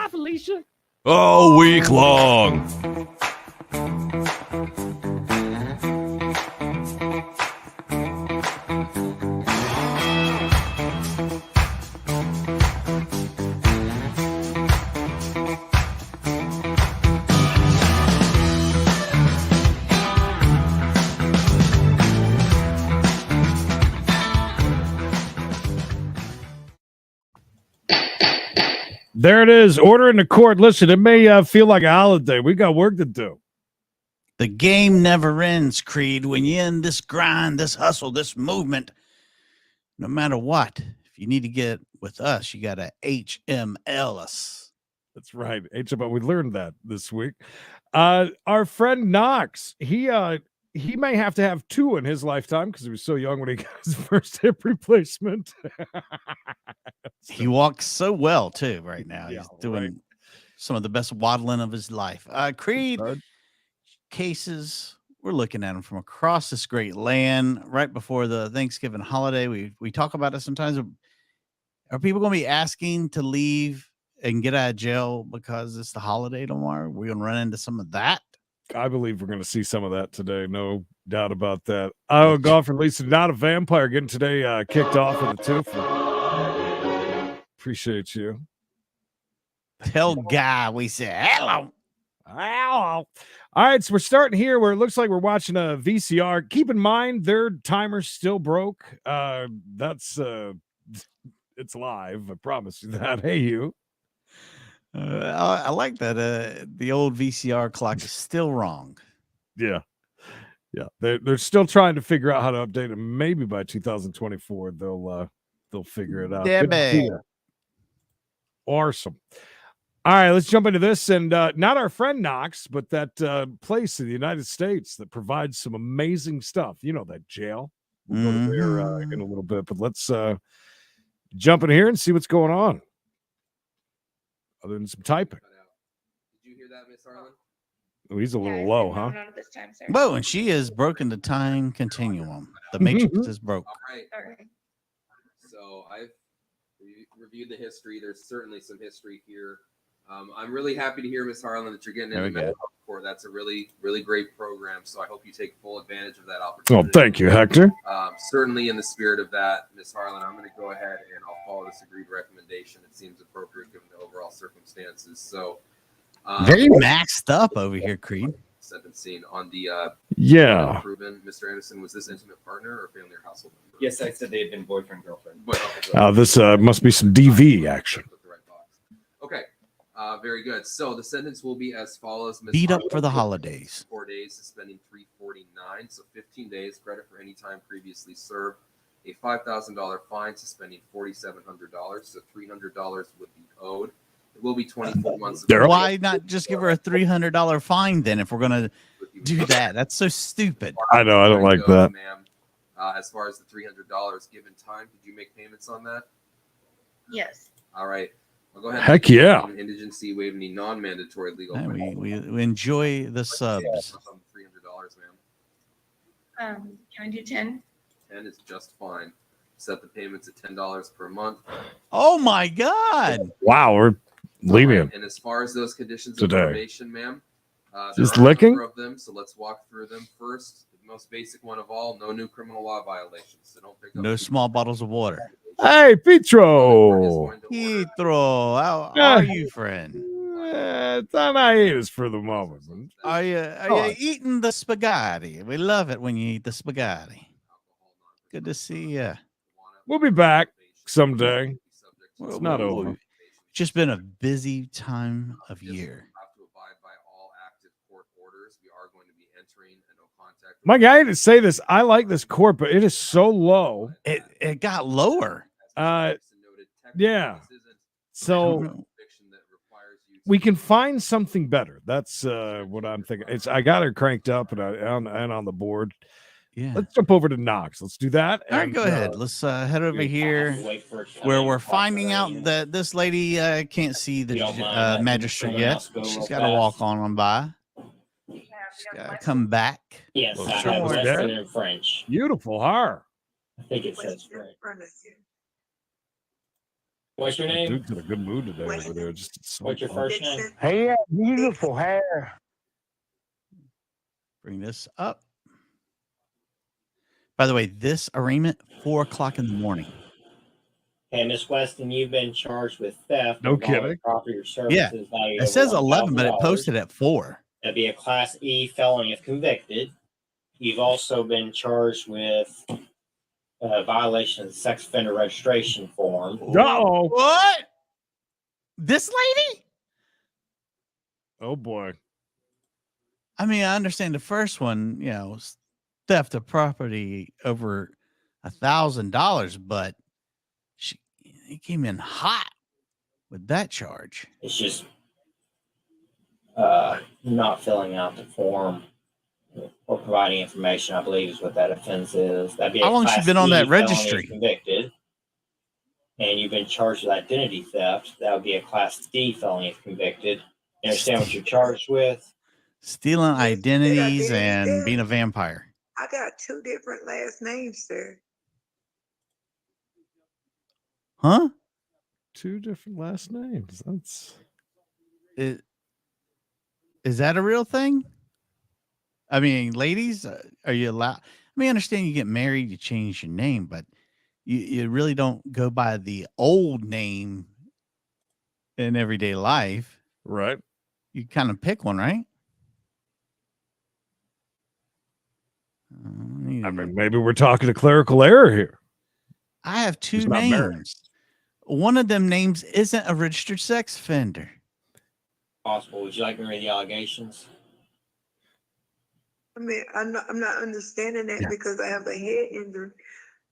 Felicia. All week long. There it is. Order in the court. Listen, it may feel like a holiday. We got work to do. The game never ends, Creed. When you're in this grind, this hustle, this movement, no matter what, if you need to get with us, you got to HML us. That's right. HML. We learned that this week. Our friend Knox, he may have to have two in his lifetime because he was so young when he got his first hip replacement. He walks so well, too, right now. Yeah, He's doing some of the best waddling of his life. Creed, Right. cases, we're looking at them from across this great land right before the Thanksgiving holiday. We talk about it sometimes. Are people going to be asking to leave and get out of jail because it's the holiday tomorrow? We're going to run into some of that. I believe we're going to see some of that today. No doubt about that. Oh, golfer Lisa, not a vampire, getting today kicked off with a twofer. Appreciate you. Tell Guy we said hello. Hello. All right, so we're starting here where it looks like we're watching a VCR. Keep in mind their timer's still broke. That's it's live. I promise you that. Hey, you. I like that. The old VCR clock is still wrong. Yeah. They're still trying to figure out how to update it. Maybe by 2024 they'll figure it out. Good deal. Awesome. All right, let's jump into this. And not our friend Knox, but that place in the United States that provides some amazing stuff. You know, that jail. We'll go to there in a little bit, but let's jump in here and see what's going on. Other than some typing. Did you hear that, Miss Harlan? Oh, he's a little low, huh? Not at this time, sir. Whoa, and she has broken the time continuum. The matrix is broke. All right. Sorry. So I've reviewed the history. There's certainly some history here. I'm really happy to hear, Miss Harlan, that you're getting into mental health court. That's a really, really great program. So I hope you take full advantage of that opportunity. Oh, thank you, Hector. Certainly in the spirit of that, Miss Harlan, I'm going to go ahead and I'll follow this agreed recommendation. It seems appropriate given the overall circumstances. So very maxed up over here, Creed. Sentencing on the proven. Mr. Anderson, was this intimate partner or family or household member? Yes, I said they had been boyfriend, girlfriend. This must be some DV action. Okay. Very good. So the sentence will be as follows. Ms. Beat up Harlan, for the holidays. 4 days, suspending $349. So 15 days, credit for any time previously served. A $5,000 fine, suspending $4,700. So $300 would be owed. It will be 24 months. Why not just give her a $300 fine then if we're going to do that? That's so stupid. I know. I don't like that. Ma'am. As far as the $300 given time, did you make payments on that? Yes. All right. I'll go ahead. Heck yeah. Indigency waive any non-mandatory legal. Yeah, we enjoy the subs. $300, ma'am. Can I do 10? 10 is just fine. Set the payments at $10 per month. Oh my God! Wow, we're lenient. And as far as those conditions Today. of probation, ma'am, Just there are a licking? number of them. So let's walk through them first. The most basic one of all: no new criminal law violations. So don't pick up No small bottles of water. Hey, Petro. Petro, how are you, friend? It's on hiatus for the moment. Are you eating the spaghetti? We love it when you eat the spaghetti. Good to see you. We'll be back someday. It's not over. It's just been a busy time of year. Mike, I hate to say this. I like this court, but it is so low. It got lower. Yeah. So we can find something better. That's what I'm thinking. I got her cranked up and on the board. Yeah. Let's jump over to Knox. Let's do that. All right, go ahead. Let's head over here where we're finding out that this lady can't see the magistrate yet. She's got to walk on by. She's got to come back. Yes, Oh, in French. Beautiful, her. I think it says French. What's your name? Dude's in a good mood today over there. Just so What's your first name? Dixon. He had beautiful hair. Bring this up. By the way, this arraignment, 4 o'clock in the morning. Hey, Miss Weston, you've been charged with theft. No of violent kidding. Property or services valued It over says 11, but it $1,000. posted at 4. That'd be a Class E felony if convicted. You've also been charged with violation of the sex offender registration form. Uh-oh. What? This lady? Oh boy. I mean, I understand the first one, you know, theft of property over $1,000, but he came in hot with that charge. It's just not filling out the form or providing information, I believe, is what that offense is. That'd be a How long she Class been on E that felony if registry? Convicted. And you've been charged with identity theft. That would be a Class D felony if convicted. You understand what you're charged with? Stealing identities identity and theft. being a vampire. I got 2 different last names, sir. Huh? 2 different last names. That's Is that a real thing? I mean, ladies, are you allowed? I mean, I understand you get married, you change your name, but you really don't go by the old name in everyday life. right. You kind of pick one, right? I mean, maybe we're talking a clerical error here. I have 2 He's not married. names. One of them names isn't a registered sex offender. Possible. Would you like me to read the allegations? I mean, I'm not understanding that Yeah. because I have a head injury,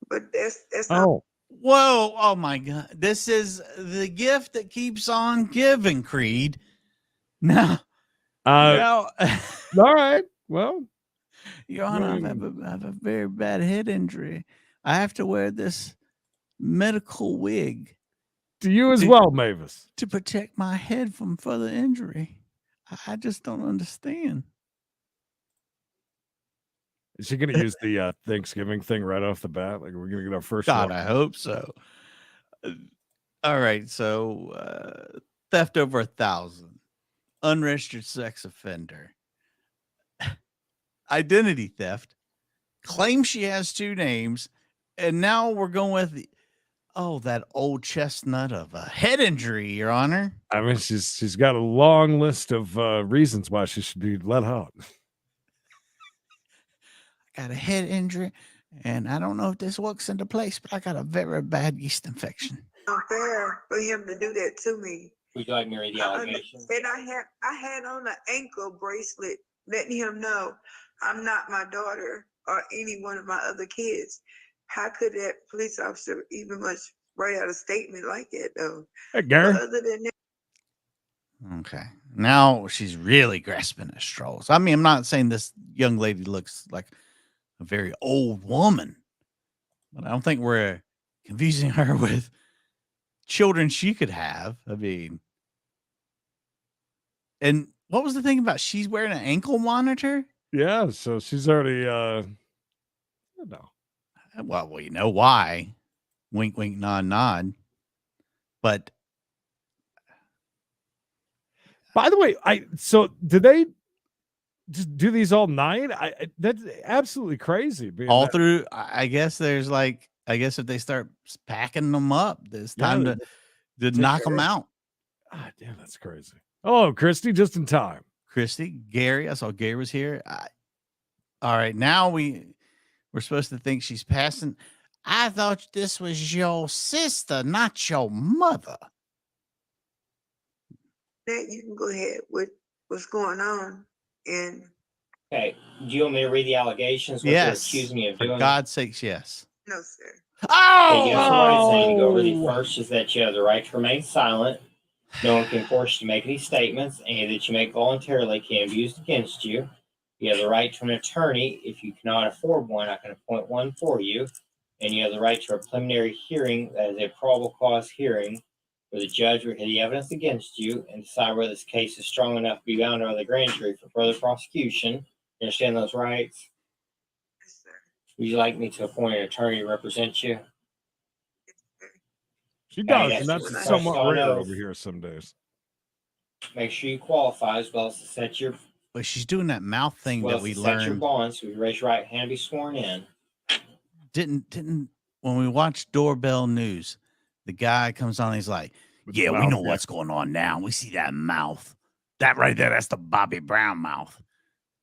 but that's not. Oh, Whoa. Oh my God. This is the gift that keeps on giving, Creed. Now, now all right. Well, Your Honor, I have a very bad head injury. I have to wear this medical wig to you as well, Mavis. to protect my head from further injury. I just don't understand. Is she going to use the Thanksgiving thing right off the bat? Like, we're going to get our first God, one? I hope so. All right. So, theft over 1,000, unregistered sex offender, identity theft, claims she has 2 names, and now we're going with that old chestnut of a head injury, Your Honor. I mean, she's got a long list of reasons why she should be let out. Got a head injury, and I don't know if this works into place, but I got a very bad yeast infection. Unfair for him to do that to me. Would you like me to read the allegations? And I had on an ankle bracelet letting him know I'm not my daughter or any one of my other kids. How could that police officer even much write out a statement like that though? Hey, But Gary. other than that, Okay. Now she's really grasping at straws. I mean, I'm not saying this young lady looks like a very old woman, but I don't think we're confusing her with children she could have. I mean, and what was the thing about she's wearing an ankle monitor? Yeah, so she's already no. Well, we know why. Wink, wink, nod, nod. But By the way, so do they just do these all night? That's absolutely crazy. all through, I guess there's like, I guess if they start packing them up, there's time to knock them out. Ah, damn, that's crazy. Oh, Christy, just in time. Christy, Gary, I saw Gary was here. All right, now we're supposed to think she's passing. I thought this was your sister, not your mother. that you can go ahead with what's going on. And Okay. Do you want me to read the allegations? What Yes. they're accusing me of For doing? God's sakes, yes. no, sir. Okay, yes, what I'm saying to go over the Oh. first is that you have the right to remain silent. No one can force you to make any statements. Any that you make voluntarily can be used against you. You have the right to an attorney. If you cannot afford one, I can appoint one for you. And you have the right to a preliminary hearing, that is a probable cause hearing, where the judge will hear the evidence against you and decide whether this case is strong enough to be bound over the grand jury for further prosecution. You understand those rights? Yes, sir. Would you like me to appoint an attorney to represent you? She Okay, does, and that's that's just somewhat so I rare know. over here some days. Make sure you qualify as well as to set your But she's doing that mouth thing well that as we to set your learned. bond. So you raise your right hand and be sworn in. Didn't when we watched Doorbell News, the guy comes on, he's like, With the "Yeah, we mouth, know yeah. what's going on now. We see that mouth. That right there, that's the Bobby Brown mouth.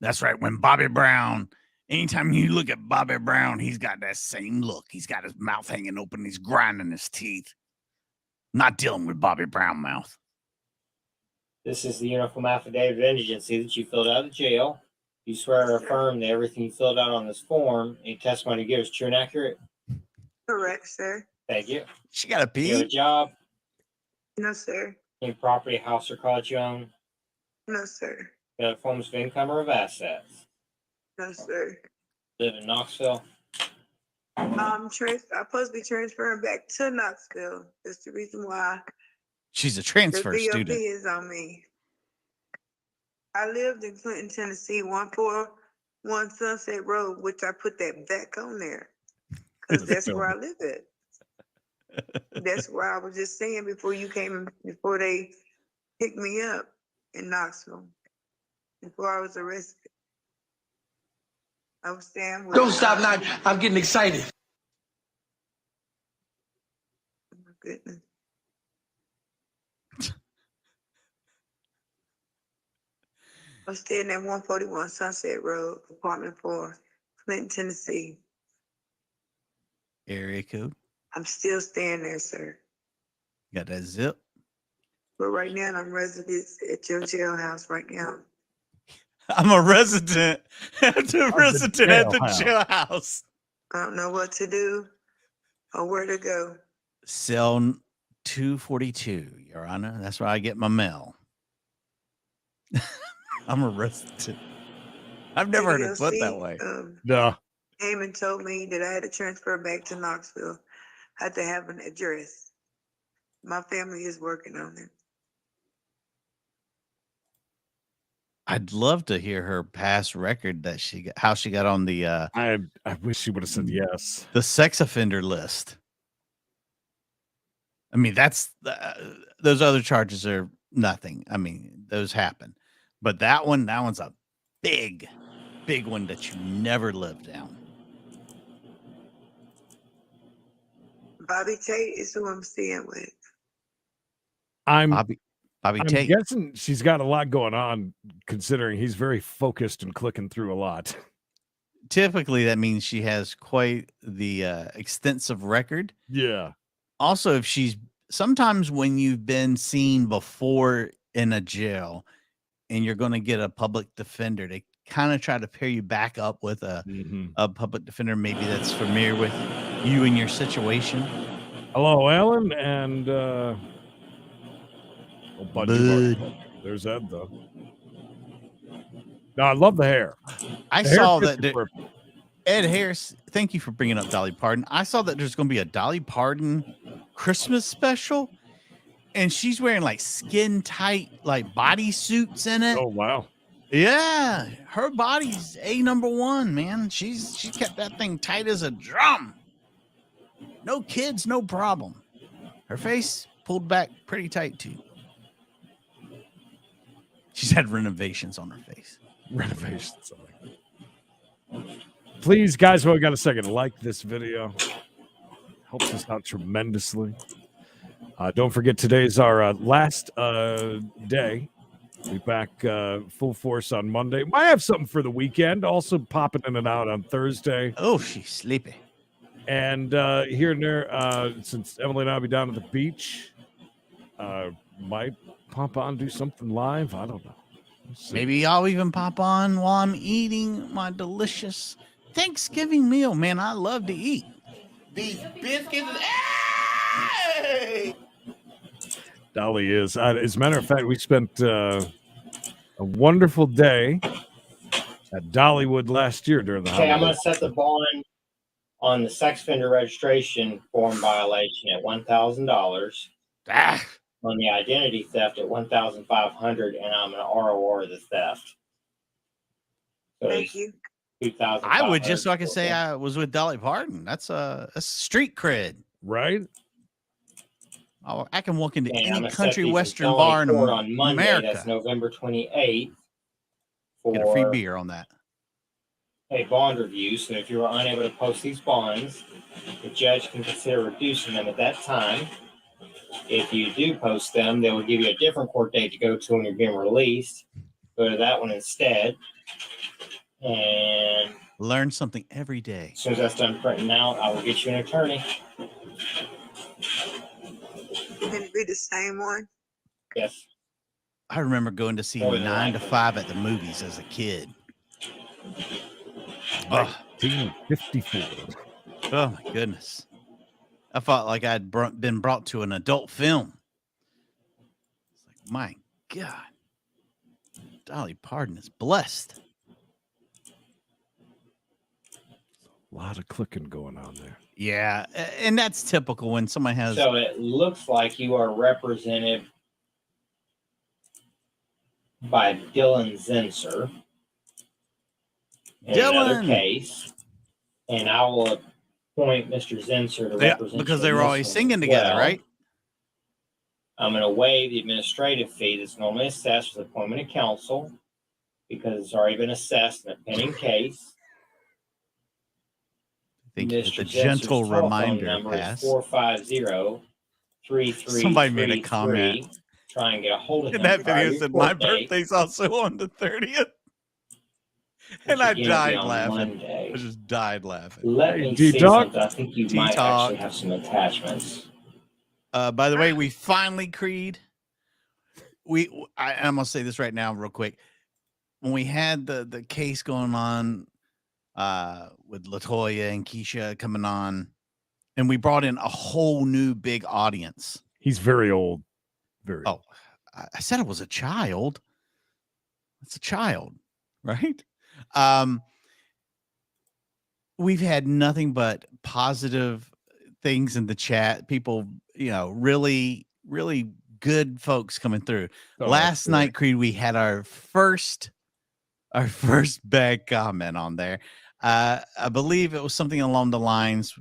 That's right. When Bobby Brown, anytime you look at Bobby Brown, he's got that same look. He's got his mouth hanging open. He's grinding his teeth. Not dealing with Bobby Brown mouth." This is the uniform affidavit of indigency that you filled out of jail. You swear or affirm that everything you filled out on this form, any testimony you give is true and accurate. Correct, sir. Thank you. She got a You have a pee. job, No, sir. any property, house, or car that you own. No, sir. You have forms of income or of assets. No, sir. Live in Knoxville. I'm supposed to be transferring back to Knoxville. That's the reason why She's a the transfer VOP student. is on me. I lived in Clinton, Tennessee, 141 Sunset Road, which I put that back on there because that's where I live at. That's where I was just saying before you came, before they picked me up in Knoxville, before I was arrested. I was staying with. Don't stop now. I'm getting excited. Oh my goodness. I was staying at 141 Sunset Road, apartment 4, Clinton, Tennessee. Area code. I'm still staying there, sir. Got that zip. But right now, I'm resident at your jailhouse right now. I'm a resident at the resident at the jailhouse. jailhouse. I don't know what to do or where to go. Cell 242, Your Honor. That's where I get my mail. I'm a resident. I've never heard it put that ADOC, way. No. Came and told me that I had to transfer back to Knoxville. I had to have an address. My family is working on it. I'd love to hear her past record that how she got on the I wish she would have said yes. the sex offender list. I mean, that's those other charges are nothing. I mean, those happen, but that one's a big one that you never lived down. Bobby Tate is who I'm staying with. Bobby I'm Tate. guessing she's got a lot going on, considering he's very focused and clicking through a lot. Typically, that means she has quite the extensive record. Yeah. Also, if she's sometimes when you've been seen before in a jail and you're going to get a public defender, they kind of try to pair you back up with a public defender, maybe that's familiar with you and your situation. Hello, Alan, and Bud. There's Ed, though. No, I love the hair. I The hair saw fits that her perfect. Ed Harris, thank you for bringing up Dolly Parton. I saw that there's going to be a Dolly Parton Christmas special, and she's wearing like skin tight, like body suits in it. Oh, wow. Yeah, her body's #1, man. She's kept that thing tight as a drum. No kids, no problem. Her face pulled back pretty tight too. She's had renovations on her face. Renovations. Please, guys, while we got a second, like this video. Helps us out tremendously. Don't forget, today's our last day. We'll be back full force on Monday. Might have something for the weekend. Also popping in and out on Thursday. Oh, she's sleepy. And here and there, since Emily and I will be down at the beach, might pop on, do something live. I don't know. We'll see. Maybe I'll even pop on while I'm eating my delicious Thanksgiving meal. Man, I love to eat. These biscuits. Hey! Dolly is. As a matter of fact, we spent a wonderful day at Dollywood last year during the Okay, I'm holidays. going to set the bond on the sex offender registration form violation at $1,000. Ah, On the identity theft at $1,500, and I'm going to ROR the theft. So Thank you. it's $2,500. I would just so I can say I was with Dolly Parton. That's street cred. Right? I can walk into And I'm any gonna set country these in western felony bar in court on Monday. That's America. November 28th. Get a free For beer on that. a bond review. So if you were unable to post these bonds, the judge can consider reducing them at that time. If you do post them, they will give you a different court date to go to when you're being released. Go to that one instead. And Learn something every day. as soon as that's done printing out, I will get you an attorney. Can it be the same one? Yes. I remember going to see More than 9 to likely. 5 at the movies as a kid. Oh, 1954. oh my goodness. I felt like I'd been brought to an adult film. It's like, my God. Dolly Parton is blessed. A lot of clicking going on there. Yeah, and that's typical when somebody has. So it looks like you are represented by Dylan Zinser in another Dylan! case, and I will appoint Mr. Zinser to Yeah, represent because you they in were this always one singing as together, well. right? I'm going to waive the administrative fee that's normally assessed for the appointment of counsel because it's already been assessed in a pending case. Thank you for Mr. the Zinser's gentle telephone reminder, number Pass. is 450-3333. Somebody made a comment. Try and get a hold of him. And that prior video to said, court my date, birthday's also on the 30th. And which I again will be died on laughing. Monday. I just died laughing. Let Hey, me see D-Talk. something. I think you might D-Talk. actually have some attachments. By the way, we finally, Creed, I'm going to say this right now real quick. When we had the case going on with LaToya and Keisha coming on, and we brought in a whole new big audience. He's very old. Very Oh, I said it was a child. It's a child, right? We've had nothing but positive things in the chat. People, really, really good folks coming through. Oh, Last absolutely. night, Creed, we had our first bad comment on there. I believe it was something along the lines,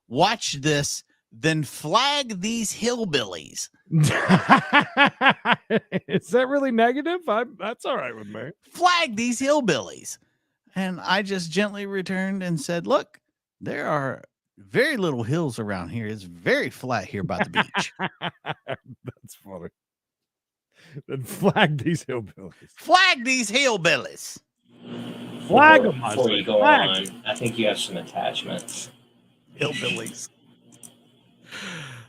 watch this, then flag these hillbillies. Is that really negative? That's all right with me. Flag these hillbillies. And I just gently returned and said, look, there are very little hills around here. It's very flat here by the beach. That's funny. Then flag these hillbillies. Flag these hillbillies. Flag them. Before you go on, I think you have some attachments. Hillbillies.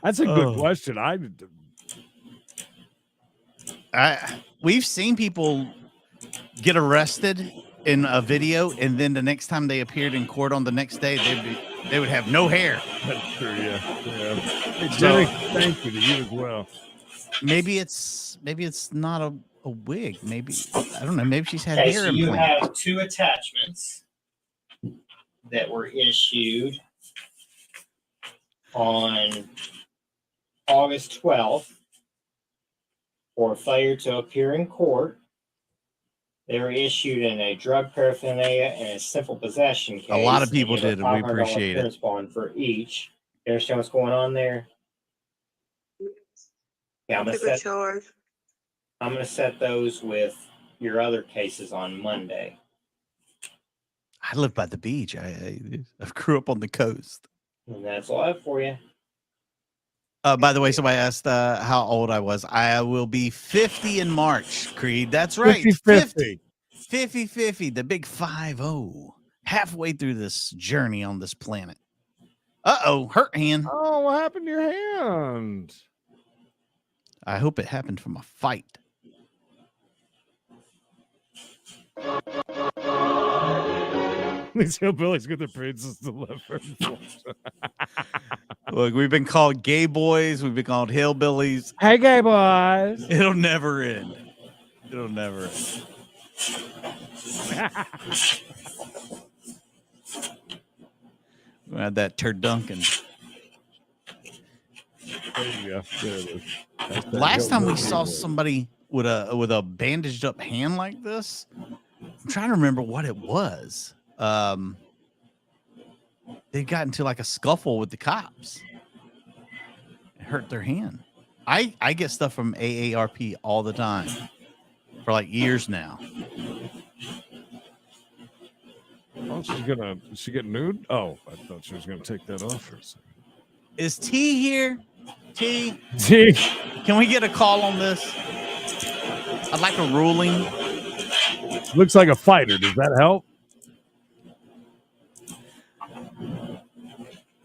That's a good Oh. question. We've seen people get arrested in a video, and then the next time they appeared in court on the next day, they would have no hair. That's true. Yeah. Hey, So- Jenny, thank you to you as well. Maybe it's not a wig. Maybe I don't know. Maybe she's had Okay, hair so you implants. have two attachments that were issued on August 12th for failure to appear in court. They were issued in a drug paraphernalia and a simple possession case. A lot of people You have a did, and we $500 appreciate it. appearance bond for each. You understand what's going on there? Yeah, I'm Took a charge. gonna set those with your other cases on Monday. I live by the beach. I grew up on the coast. And that's all I have for you. By the way, somebody asked how old I was. I will be 50 in March, Creed. That's right. 50-50. 50-50, the big 5-0. Halfway through this journey on this planet. Uh-oh, hurt hand. Oh, what happened to your hand? I hope it happened from a fight. These hillbillies get their princess delivered. Look, we've been called gay boys. We've been called hillbillies. Hey, gay boys. It'll never end. It'll never end. We had that turduncan. There you go. There it is. That's that Last time we hillbilly saw boy. somebody with a bandaged up hand like this, I'm trying to remember what it was. They got into like a scuffle with the cops. It hurt their hand. I get stuff from AARP all the time for like years now. Oh, is she getting nude? Oh, I thought she was gonna take that off for a second. Is T here? T, See, can we get a call on this? I'd like a ruling. looks like a fighter. Does that help?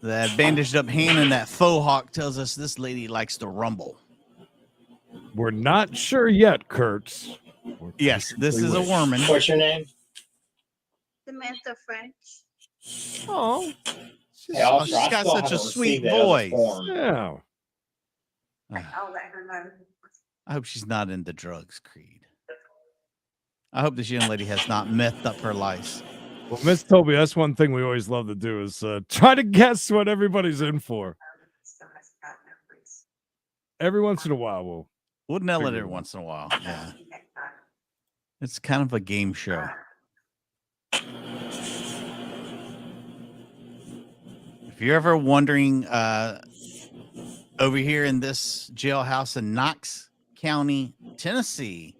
That bandaged up hand and that faux hawk tells us this lady likes to rumble. We're not sure yet, Kurtz. Yes, this is a woman. What's your name? Samantha French. Oh, Hey, officer, she's I got still such a haven't sweet received that other voice. form. yeah. I'll let her know. I hope she's not into drugs, Creed. I hope this young lady has not methed up her life. Well, Miss Toby, that's one thing we always love to do is try to guess what everybody's in for. Every once in a while, We'll nail it Figure every it out. once in a while. Yeah. It's kind of a game show. If you're ever wondering, over here in this jailhouse in Knox County, Tennessee,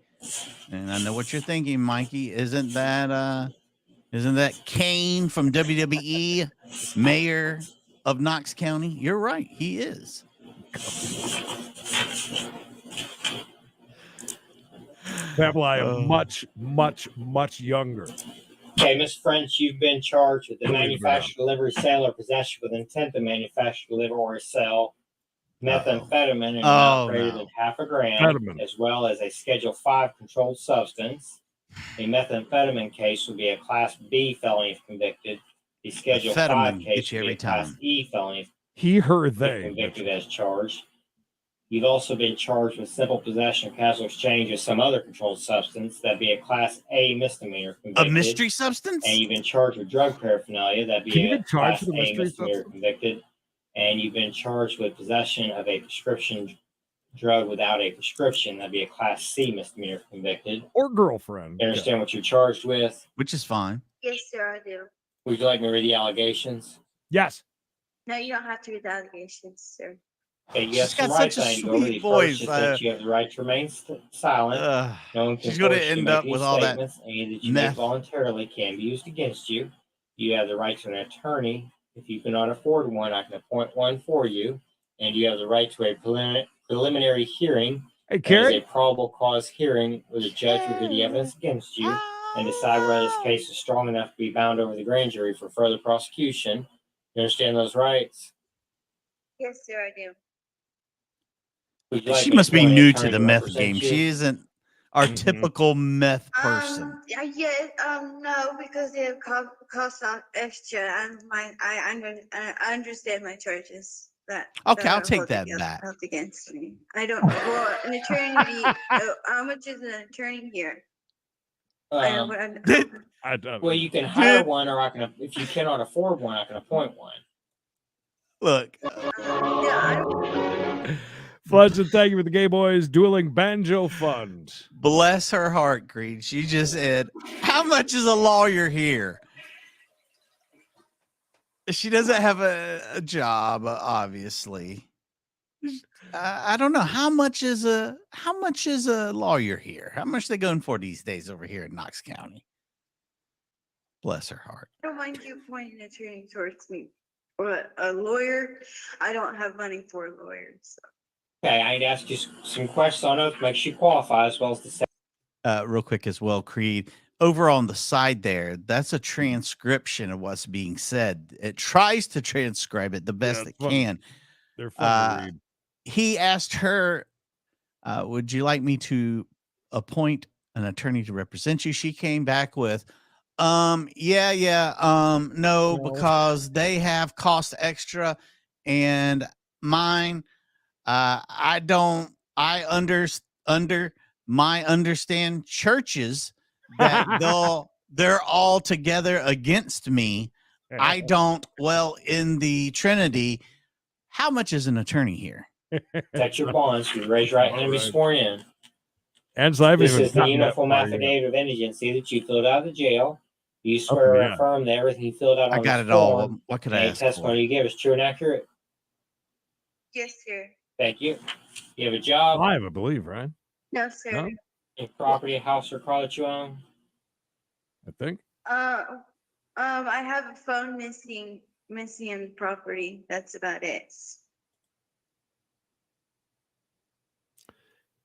and I know what you're thinking, Mikey, isn't that Kane from WWE, mayor of Knox County? You're right, he is. Pamela, I am much, much, much younger. Okay, Ms. French, you've been charged with the Holy manufacture, delivery, sale, or possession with intent to manufacture, deliver, or sell methamphetamine in an amount greater than half a gram, Amphetamine. as well as a Schedule 5 controlled substance. A methamphetamine case would be a Class B felony if convicted. The Schedule 5 Amphetamine case gets you would be every a Class time. E felony if He, her, if they. convicted as charged. You've also been charged with simple possession of casual exchange of some other controlled substance. That'd be a Class A misdemeanor if A convicted. mystery substance? And you've been charged with drug paraphernalia. That'd Can be you a get charged Class with a A mystery misdemeanor substance? convicted. And you've been charged with possession of a prescription drug without a prescription. That'd be a Class C misdemeanor if convicted. Or girlfriend. You understand what you're charged with? Which is fine. Yes, sir, I do. Would you like me to read the allegations? Yes. No, you don't have to read the allegations, sir. Okay, you have She's some got rights. such a I need to go over sweet these. voice, First is that you have the right to remain silent. No one can she's gonna force you to end make up any with all that statements. Any that you meth. make voluntarily can be used against you. You have the right to an attorney. If you cannot afford one, I can appoint one for you. And you have the right to a preliminary hearing. Hey, That is Carrie. a probable cause hearing where the judge will hear the evidence against you and decide whether this case is strong enough to be bound over the grand jury for further prosecution. You understand those rights? Yes, sir, I do. Would you like She me must be appoint an new attorney to the meth represent game. you? She isn't our Mhm. typical meth person. No, because it costs extra. I understand my charges. Okay, I'll take that back. Held against me. I don't. Well, an attorney. How much is an attorney here? I don't Well, you can hire one, or I can. If you cannot afford one, I can appoint one. Look, Fudge, thank you for the Gay Boys Dueling Banjo Fund. bless her heart, Creed. She just said, "How much is a lawyer here?" She doesn't have a job, obviously. I don't know how much is a lawyer here. How much they going for these days over here in Knox County? Bless her heart. I don't mind you pointing an attorney towards me. But a lawyer, I don't have money for a lawyer. So. Okay, I need to ask you some questions on oath to make sure you qualify, as well as the Real quick as well, Creed. Over on the side there, that's a transcription of what's being said. It tries to transcribe it the best it's it fun. can. They're fun to read. He asked her, would you like me to appoint an attorney to represent you? She came back with, no, because they have cost extra and mine, understand churches that they're all together against me. I don't, in the Trinity, how much is an attorney here? Protect your bonds. You raise your right hand and be sworn in. Angela, I haven't This even is the gotten that uniform far yet. affidavit of indigency that you filled out of the jail. You swear or yeah. affirm that everything you filled out I on got this it all. form What could I and ask testimony for? you give is true and accurate. Yes, sir. Thank you. You have a job, 5, I believe, right? No, sir. No? a property, a house, or car that you own? I think. I have a phone missing in property. That's about it.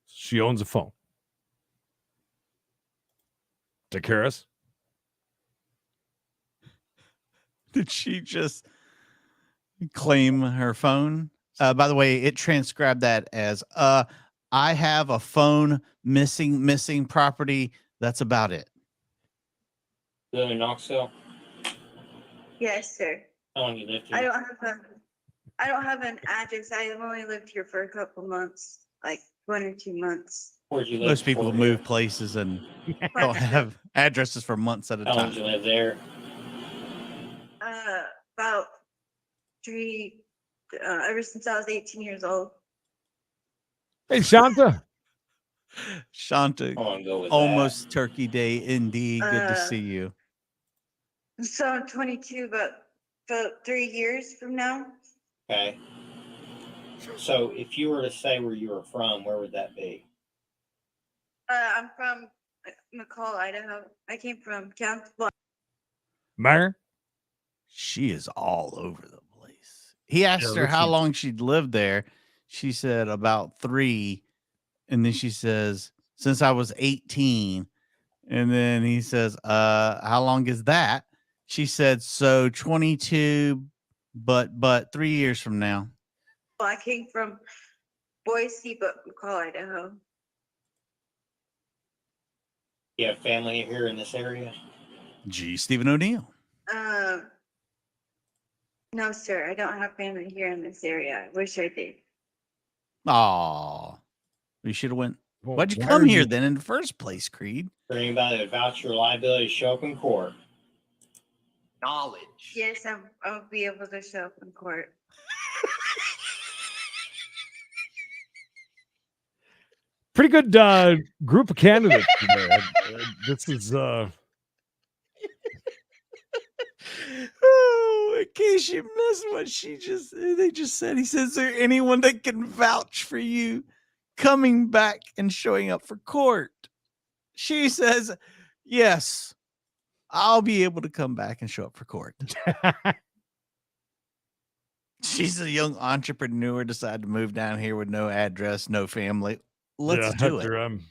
She owns a phone. Dakaris? Did she just claim her phone? By the way, it transcribed that as I have a phone missing property. That's about it. You live in Knoxville? Yes, sir. How long you lived here? I don't have an address. I have only lived here for a couple months, like 1 or 2 months. Where'd you live? Most people before move here? places and don't have addresses for months at a How long did time. you live there? About 3, ever since I was 18 years old. Hey, Shanta. Shanta, How long ago was almost Turkey Day indeed. Good to see you. So I'm 22, but about 3 years from now. that? Okay. So if you were to say where you were from, where would that be? I'm from McCall, Idaho. I came from Well, Mayor? She is all over the place. He asked Yeah, her how Richie. long she'd lived there. She said about 3. And then she says, since I was 18. And then he says, how long is that? She said, so 22, but 3 years from now. I came from Boise, but McCall, Idaho. You have family here in this area? Gee, Stephen O'Neill. No, sir. I don't have family here in this area. I wish I did. Oh, you should have went. Well, Why'd you why come are here you- then in the first place, Creed? For anybody that vouch your liability to show up in court? Knowledge. Yes, I'll be able to show up in court. Pretty good group of candidates today. This is Oh, in case you missed what they just said. He says, is there anyone that can vouch for you coming back and showing up for court? She says, yes, I'll be able to come back and show up for court. She's a young entrepreneur, decided to move down here with no address, no family. Let's do Hector, it. I'm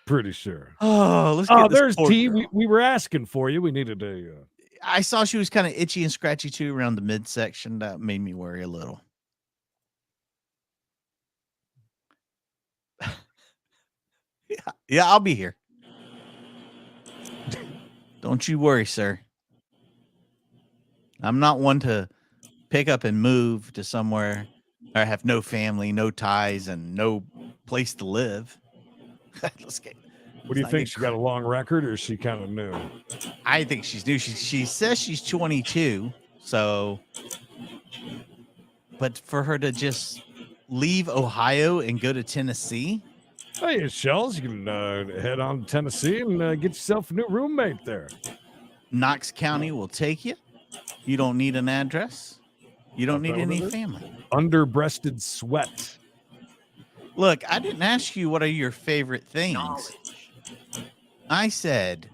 pretty sure. Oh, let's Oh, get this there's poor T. girl. We were asking for you. We needed a. I saw she was kind of itchy and scratchy too around the midsection. That made me worry a little. Yeah, I'll be here. Don't you worry, sir. I'm not one to pick up and move to somewhere or have no family, no ties, and no place to live. Let's get. What do you not think? get She got a long record, or is she kind of new? I think she's new. She says she's 22. So, but for her to just leave Ohio and go to Tennessee, Hey, Shells, you can head on to Tennessee and get yourself a new roommate there. Knox County will take you. You don't need an address. You don't need Okay, what any is it? family. Underbreasted sweat. Look, I didn't ask you what are your favorite things. I said,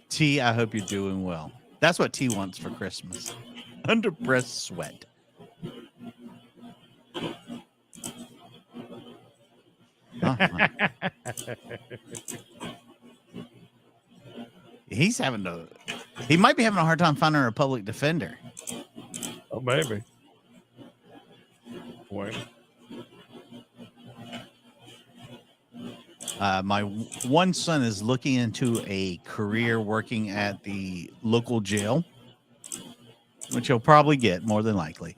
T, I hope you're doing well. That's what T wants for Christmas. Underbreast sweat. Uh-huh. He might be having a hard time finding a public defender. Oh, maybe. Wait. My one son is looking into a career working at the local jail, which he'll probably get more than likely.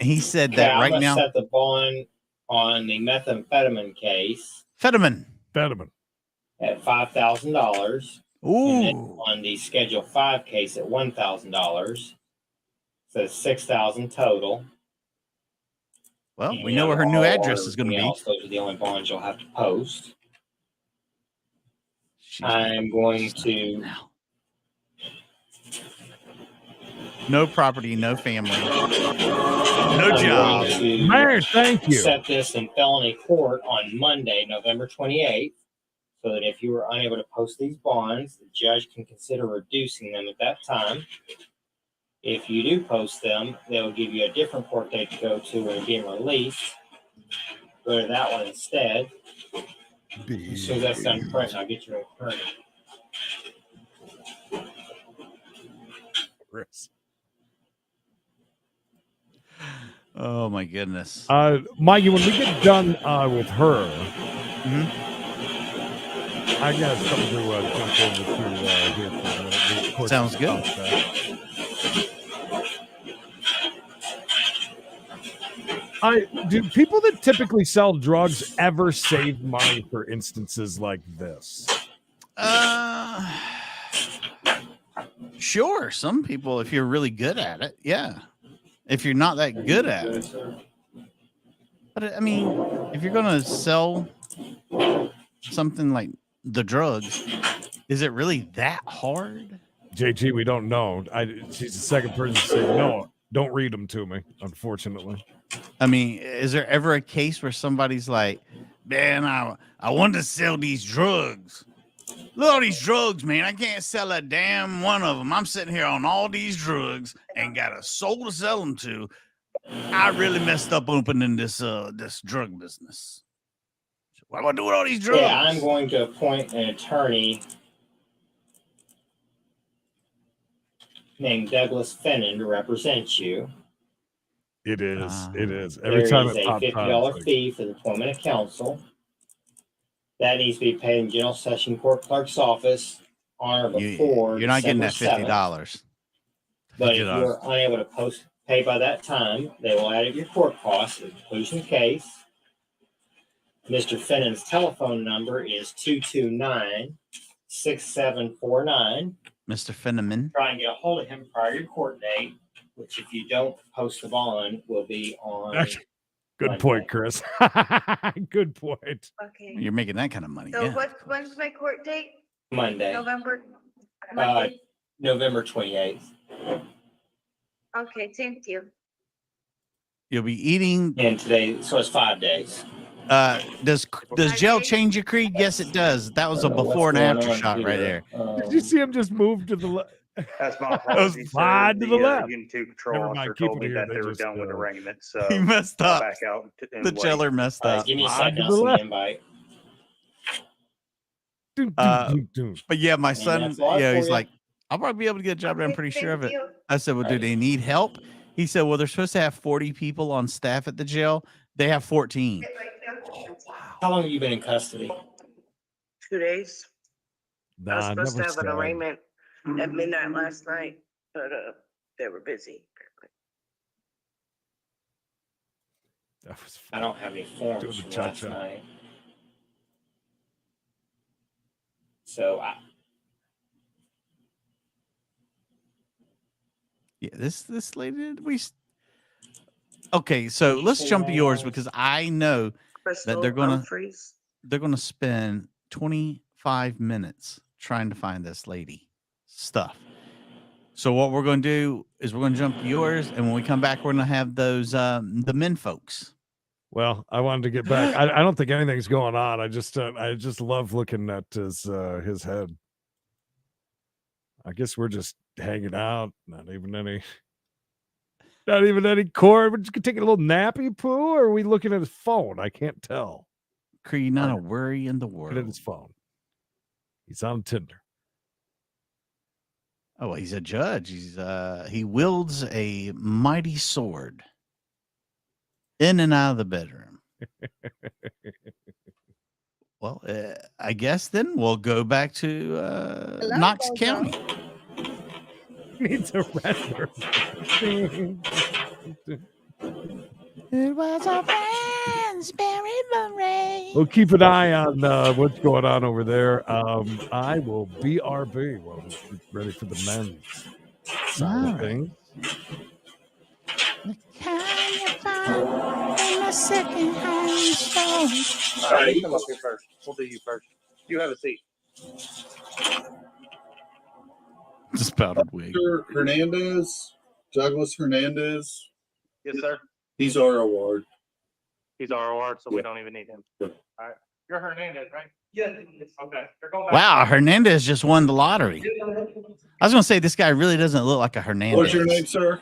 He said that I'm right gonna now, set the bond on the methamphetamine case Fetterman. at $5,000. Ooh, On the Schedule 5 case at $1,000. So $6,000 total. well, And we know where her new all address is going to everything be. else, those are the only bonds you'll have to post. She's- I'm going to no property, no family, no I'm job. going to Mayor, thank you. set this in felony court on Monday, November 28th, so that if you were unable to post these bonds, the judge can consider reducing them at that time. If you do post them, they'll give you a different court date to go to when you're being released. Go to that one instead. As soon as that's done printing, I'll get you an attorney. Oh my goodness. Mikey, when we get done with her, I got something to jump over to here for a minute. Of course, Sounds good. Do people that typically sell drugs ever save money for instances like this? Sure. Some people, if you're really good at it, yeah. If you're not that good at it, but I mean, if you're gonna sell something like the drugs, is it really that hard? JG, we don't know. She's the second person to say no. Don't read them to me, unfortunately. I mean, is there ever a case where somebody's like, man, I want to sell these drugs. Look at all these drugs, man. I can't sell a damn one of them. I'm sitting here on all these drugs and got a soul to sell them to. I really messed up opening this drug business. What am I doing with all these drugs? Yeah, I'm going to appoint an attorney named Douglas Fennon to represent you. It is. It is. Every There time is it a pops $50 fee for the appointment of counsel. That needs to be paid in General Session Court Clerk's office on or before. You're not getting that December 7th. $50. But if you're unable to pay by that time, they will add up your court costs at the conclusion of the case. Mr. Fennon's telephone number is 229-6749. Mr. Fenneman. Try and get a hold of him prior to your court date, which if you don't post the bond will be on Good point, Chris. Good point. Okay. You're making that kind of money. So Yeah. when's my court date? Monday, November? Monday? November 28th. Okay, thank you. You'll be eating. And today, so it's 5 days. Does gel change your creed? Yes, it does. That was a before and after shot right there. Did you see him just move to the left? That's my That was apologies. fine to the left. Unit 2 control Never officer mind, keep told it me here. that They they were just, done with arraignment, so He messed I'll up. back out. And The wait. jeller messed up. Give me a Fine second, to I'll the send left. the invite. But yeah, my son, that's all yeah, for he's you. like, I'll probably be able to get a job done. I'm Okay, pretty sure of thank it. you. I said, well, do they need help? He said, well, they're supposed to have 40 people on staff at the jail. They have 14. How long have you been in custody? 2 days. I was Nah, supposed to never have an said. arraignment at midnight last night, but they were busy. That was I don't have any forms Doing the from last cha-cha. night. So Yeah, this lady, okay, so let's jump to yours because I know Crystal they're gonna- Humphreys. they're going to spend 25 minutes trying to find this lady stuff. So what we're going to do is we're going to jump to yours, and when we come back, we're going to have those the men folks. Well, I wanted to get back. I don't think anything's going on. I just love looking at his head. I guess we're just hanging out. Not even any cord. We're just taking a little nappy poo, or are we looking at his phone? I can't tell. Creed, not a worry in the Looking at world. his phone. He's on Tinder. Oh, well, he's a judge. He wields a mighty sword in and out of the bedroom. Well, I guess then we'll go back to Knox County. Needs a redder. It was our friends, Barry Murray. We'll keep an eye on what's going on over there. I will BRB while we get ready for the men's side of Alright. things. All right, you come up here first. We'll do you first. You have a seat. The spouted wig. Mr. Hernandez, Douglas Hernandez. Yes, sir. He's ROR. He's ROR, so we don't even need him. All right. You're Hernandez, right? Yeah. Okay. You're going back. Wow, Hernandez just won the lottery. I was gonna say this guy really doesn't look like a Hernandez. What's your name, sir?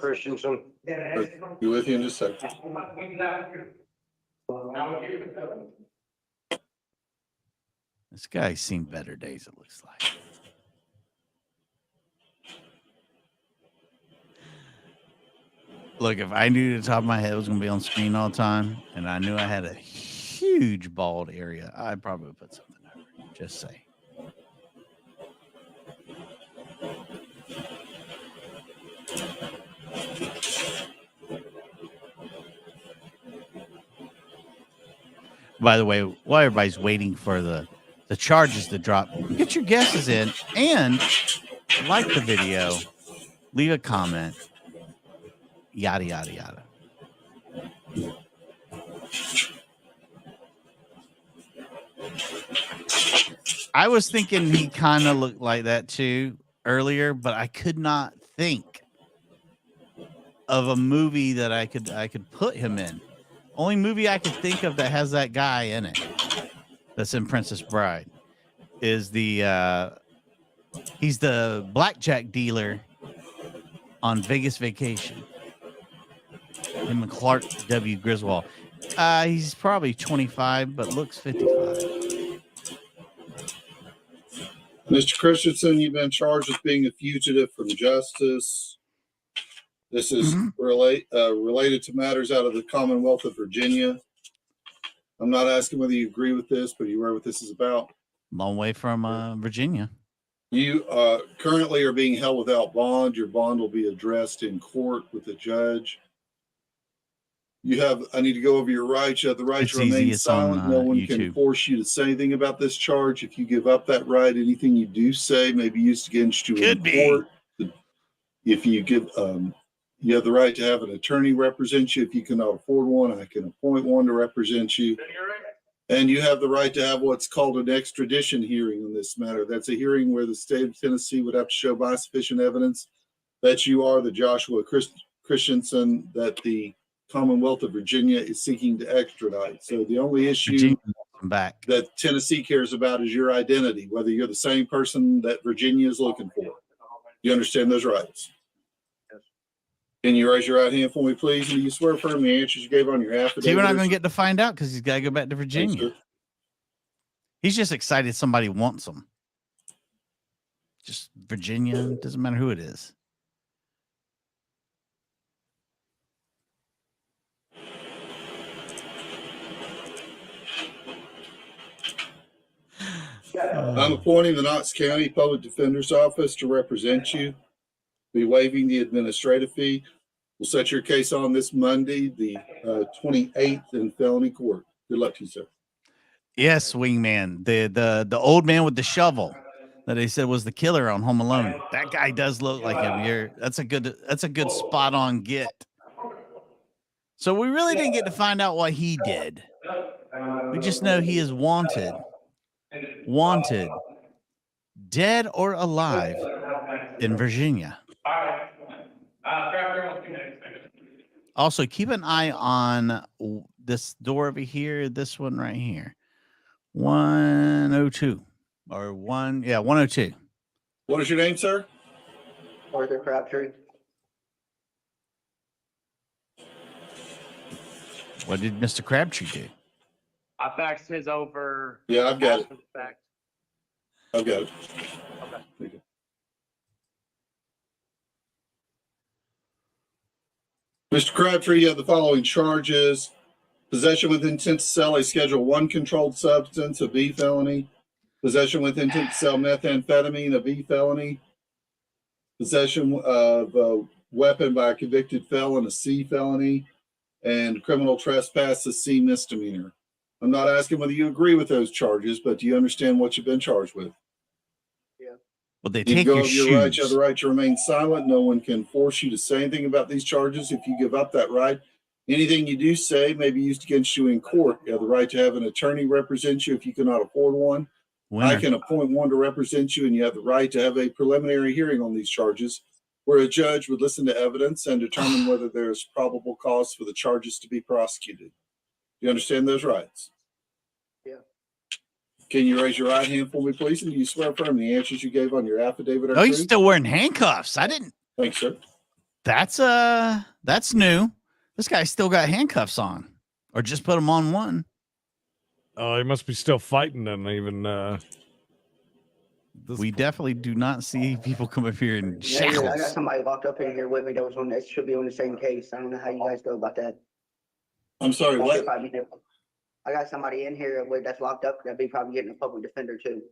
Christensen. Be with you in just a second. This guy's seen better days, it looks like. Look, if I knew the top of my head was going to be on screen all the time, and I knew I had a huge bald area, I'd probably put something over it. Just say. By the way, while everybody's waiting for the charges to drop, get your guesses in and like the video, leave a comment, yada, yada, yada. I was thinking he kind of looked like that too earlier, but I could not think of a movie that I could put him in. Only movie I could think of that has that guy in it that's in Princess Bride is he's the blackjack dealer on Vegas Vacation. Him and Clark W. Griswold. He's probably 25, but looks 55. Mr. Christensen, you've been charged with being a fugitive from justice. This is related to matters out of the Commonwealth of Virginia. I'm not asking whether you agree with this, but you aware what this is about? Long way from Virginia. You currently are being held without bond. Your bond will be addressed in court with the judge. I need to go over your rights. You have the right to remain silent. No one can force you to say anything about this charge. If you give up that right, anything you do say may be used against you in court. If you give, you have the right to have an attorney represent you. If you cannot afford one, I can appoint one to represent you. And you have the right to have what's called an extradition hearing on this matter. That's a hearing where the state of Tennessee would have to show by sufficient evidence that you are the Joshua Christensen that the Commonwealth of Virginia is seeking to extradite. So the only issue that Tennessee cares about is your identity, whether you're the same person that Virginia is looking for. You understand those rights? Yes. Can you raise your right hand for me, please? And you swear firm the answers you gave on your affidavit? See, we're not going to get to find out because he's got to go back to Virginia. Thanks, he's just excited somebody wants him. Just Virginia, doesn't matter who it is. I'm appointing the Knox County Public Defender's Office to represent you. Be waiving the administrative fee. We'll set your case on this Monday, the 28th in felony court. Good luck to you, sir. Yes, wingman. The old man with the shovel that they said was the killer on Home Alone. That guy does look like him. That's a good spot on get. So we really didn't get to find out what he did. We just know he is wanted. Wanted, dead or alive, in Virginia. Also, keep an eye on this door over here, this one right here. 102 or 102. What is your name, sir? Arthur Crabtree. What did Mr. Crabtree do? I faxed his over. Yeah, I've got it. I've got it. Okay. Mr. Crabtree, you have the following charges. Possession with intent to sell a Schedule 1 controlled substance, a B felony. Possession with intent to sell methamphetamine, a B felony. Possession of a weapon by a convicted felon, a C felony. And criminal trespass, a C misdemeanor. I'm not asking whether you agree with those charges, but do you understand what you've been charged with? Yeah. Well, they You take go your over shoes. your rights. You have the right to remain silent. No one can force you to say anything about these charges. If you give up that right, anything you do say may be used against you in court. You have the right to have an attorney represent you if you cannot afford one. Winner. I can appoint one to represent you, and you have the right to have a preliminary hearing on these charges. where a judge would listen to evidence and determine whether there is probable cause for the charges to be prosecuted. You understand those rights? Yeah. Can you raise your right hand for me, please? And do you swear affirm the answers you gave on your affidavit are Oh, he's true? still wearing handcuffs. I didn't. Thanks, sir. That's new. This guy's still got handcuffs on, or just put them on one. Oh, he must be still fighting and even. We definitely do not see people come up here in Yeah, I got shackles. somebody locked up in here with me that was on that should be on the same case. I don't know how you guys go about that. I'm sorry, That what? should probably be different. I got somebody in here that's locked up that'd be probably getting a public defender too.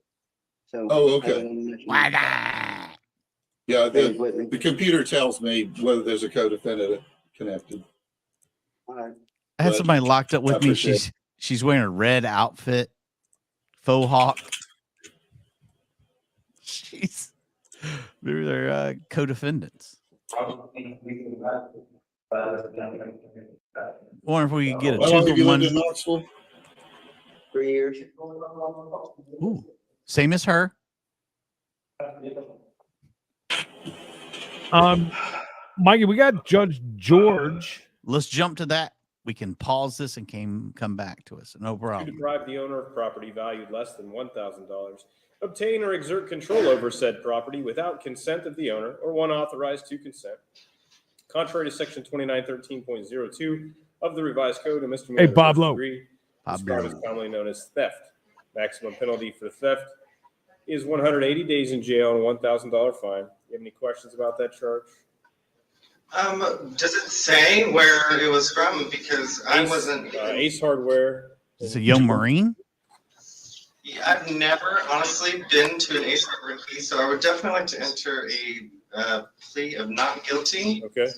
So. Oh, okay. Why not? Yeah, the computer tells me whether there's a co-defendant connected. All right. I had But somebody locked up I with me. appreciate She's wearing a red outfit, faux hawk. Jeez, maybe they're co-defendants. Wonder if we could get a How long have you lived 2-for-1. in Knoxville? 3 years. Ooh, same as her. Mikey, we got Judge George. Let's jump to that. We can pause this and come back to us. No To problem. deprive the owner of property valued less than $1,000, obtain or exert control over said property without consent of the owner or one authorized to consent. Contrary to section 2913.02 of the revised code of misdemeanor. Hey, Pablo. This crime is commonly known as theft. Maximum penalty for theft is 180 days in jail and a $1,000 fine. You have any questions about that charge? Does it say where it was from? Because I wasn't. Ace Hardware. Is it Yo Marine? I've never honestly been to an Ace Hardware case, so I would definitely like to enter a plea of not guilty. Okay.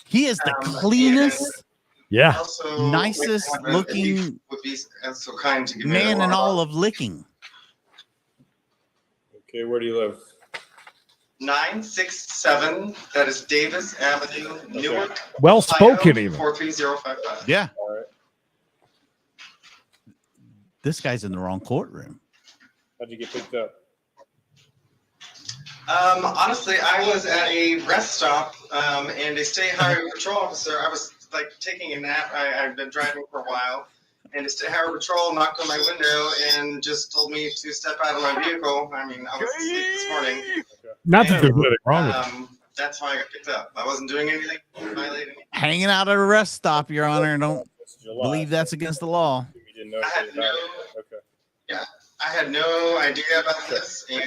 He is the cleanest, Yeah. Also, nicest if you looking would be so kind to give me man a in all of licking. Okay, where do you live? 967. That is Davis Avenue, Newark. Well spoken, Ohio, even. 43055. Yeah. All right. This guy's in the wrong courtroom. How'd you get picked up? Honestly, I was at a rest stop, and a state highway patrol officer. I was like taking a nap. I've been driving for a while, and a state highway patrol knocked on my window and just told me to step out of my vehicle. I mean, I was asleep this morning. Not that there's anything wrong with it. That's how I got picked up. I wasn't doing anything, violating. Hanging out at a rest stop, Your Honor. Don't It's July. believe that's against the law. You didn't know I had anything about it? Okay. Yeah, I had no idea about this. And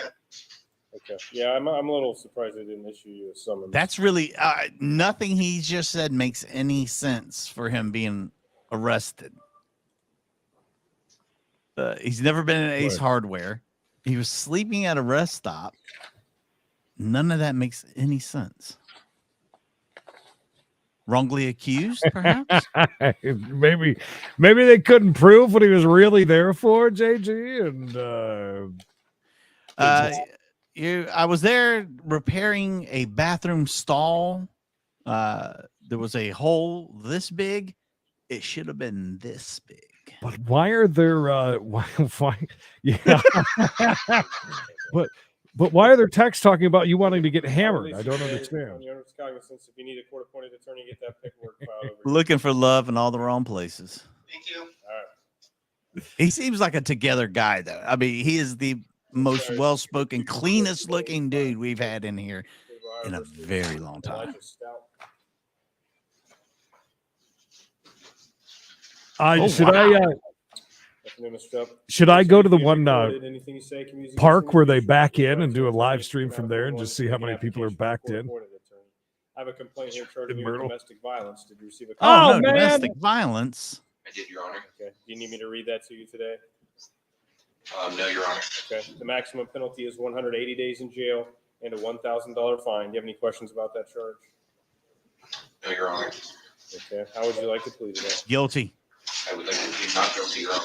Okay. Yeah, I'm a little surprised they didn't issue you a summons. That's really nothing he just said makes any sense for him being arrested. He's never been in Ace Hardware. He was sleeping at a rest stop. None of that makes any sense. Wrongly accused, perhaps? maybe they couldn't prove what he was really there for, JG, and I was there repairing a bathroom stall. There was a hole this big. It should have been this big. But why are there why yeah but why are there texts talking about you wanting to get hammered? I don't understand. On your owner's cognizance, if you need a court-appointed attorney, get that paperwork filed over. Looking for love in all the wrong places. thank you. All right. He seems like a together guy, though. I mean, he is the most well-spoken, cleanest looking dude we've had in here in a very long time. Elijah Stout. Should I go to the one Anything you say can be used park against where you. they back in and do a live stream from there and just see how many people are backed in? I have a complaint here charging you with Myrtle. domestic violence. Did you receive a Oh, Oh, no, man. domestic violence. I did, Your Honor. Okay. Do you need me to read that to you today? No, Your Honor. Okay. The maximum penalty is 180 days in jail and a $1,000 fine. Do you have any questions about that charge? No, Your Honor. Okay. How would you like to plead today? Guilty. I would like to plead not guilty, Your Honor.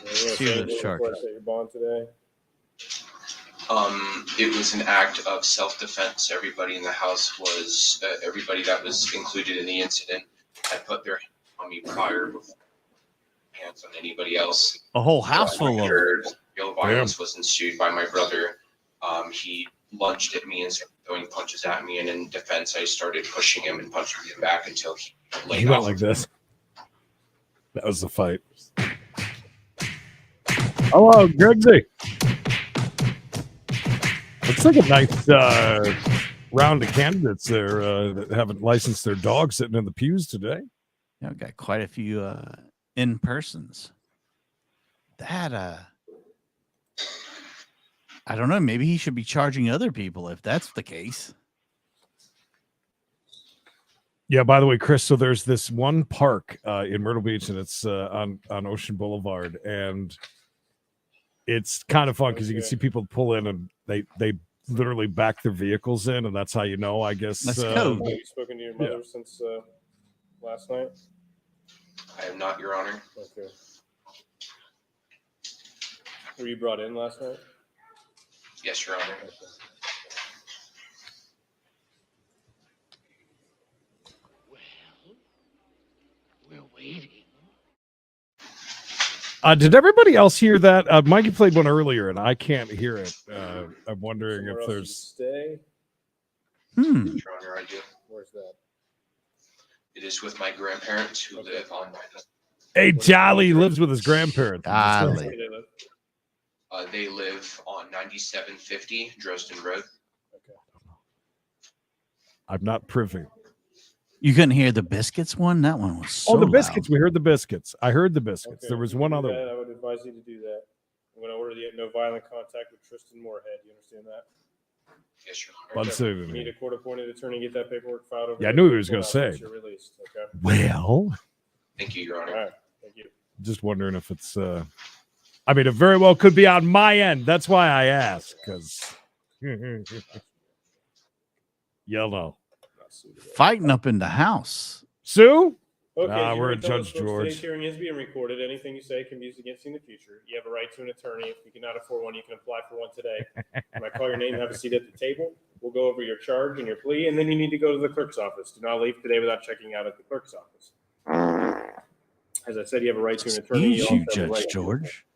See those charges. Request that your bond today. It was an act of self-defense. Everybody in the house was, everybody that was included in the incident had put their hands on me prior before hands on anybody else. A whole house full of Real violence was ensued by my brother. He lunged at me and started throwing punches at me, and in defense, I started pushing him and punching him back until he laid He went off. like this. That was the fight. Hello, Grigsy. Looks like a nice round of candidates there that haven't licensed their dogs sitting in the pews today. Yeah, we've got quite a few in persons. That I don't know. Maybe he should be charging other people if that's the case. Yeah, by the way, Chris, so there's this one park in Myrtle Beach, and it's on Ocean Boulevard, and it's kind of fun because you can see people pull in, and they literally back their vehicles in, and that's how you know, I guess. Let's go. Have you spoken to your mother since last night? I am not, Your Honor. Okay. Were you brought in last night? Yes, Your Honor. We're waiting. Did everybody else hear that? Mikey played one earlier, and I can't hear it. I'm wondering Somewhere if else you there's. stay. Your Honor, I do. Where's that? It is with my grandparents who live on. Hey, Jolly lives with his grandparents. Golly. They live on 9750 Dresden Road. I'm not privy. You couldn't hear the biscuits one? That one was so The biscuits. loud. We heard the biscuits. I heard the biscuits. Okay, There was if you one do other that, one. I would advise you to do that. I'm going to order the no violent contact with Tristan Moorhead. You understand that? Yes, Your One second. You need a court-appointed attorney. Get that paperwork filed over. Yeah, I there. knew he was gonna Once say. You're released. Okay. Well, Thank you, Your Honor. All right. Thank you. just wondering if it's. I mean, it very well could be on my end. That's why I ask, because yellow Fighting up in the house. Sue. Okay, Nah, you we're already at told Judge us, folks, George. Today's hearing is being recorded. Anything you say can be used against you in the future. You have a right to an attorney. If you cannot afford one, you can apply for one today. When I call your name, have a seat at the table. We'll go over your charge and your plea, and then you need to go to the clerk's office. Do not leave today without checking out at the clerk's office. As I said, you have a right to an attorney. Excuse also you, have a Judge right to, George.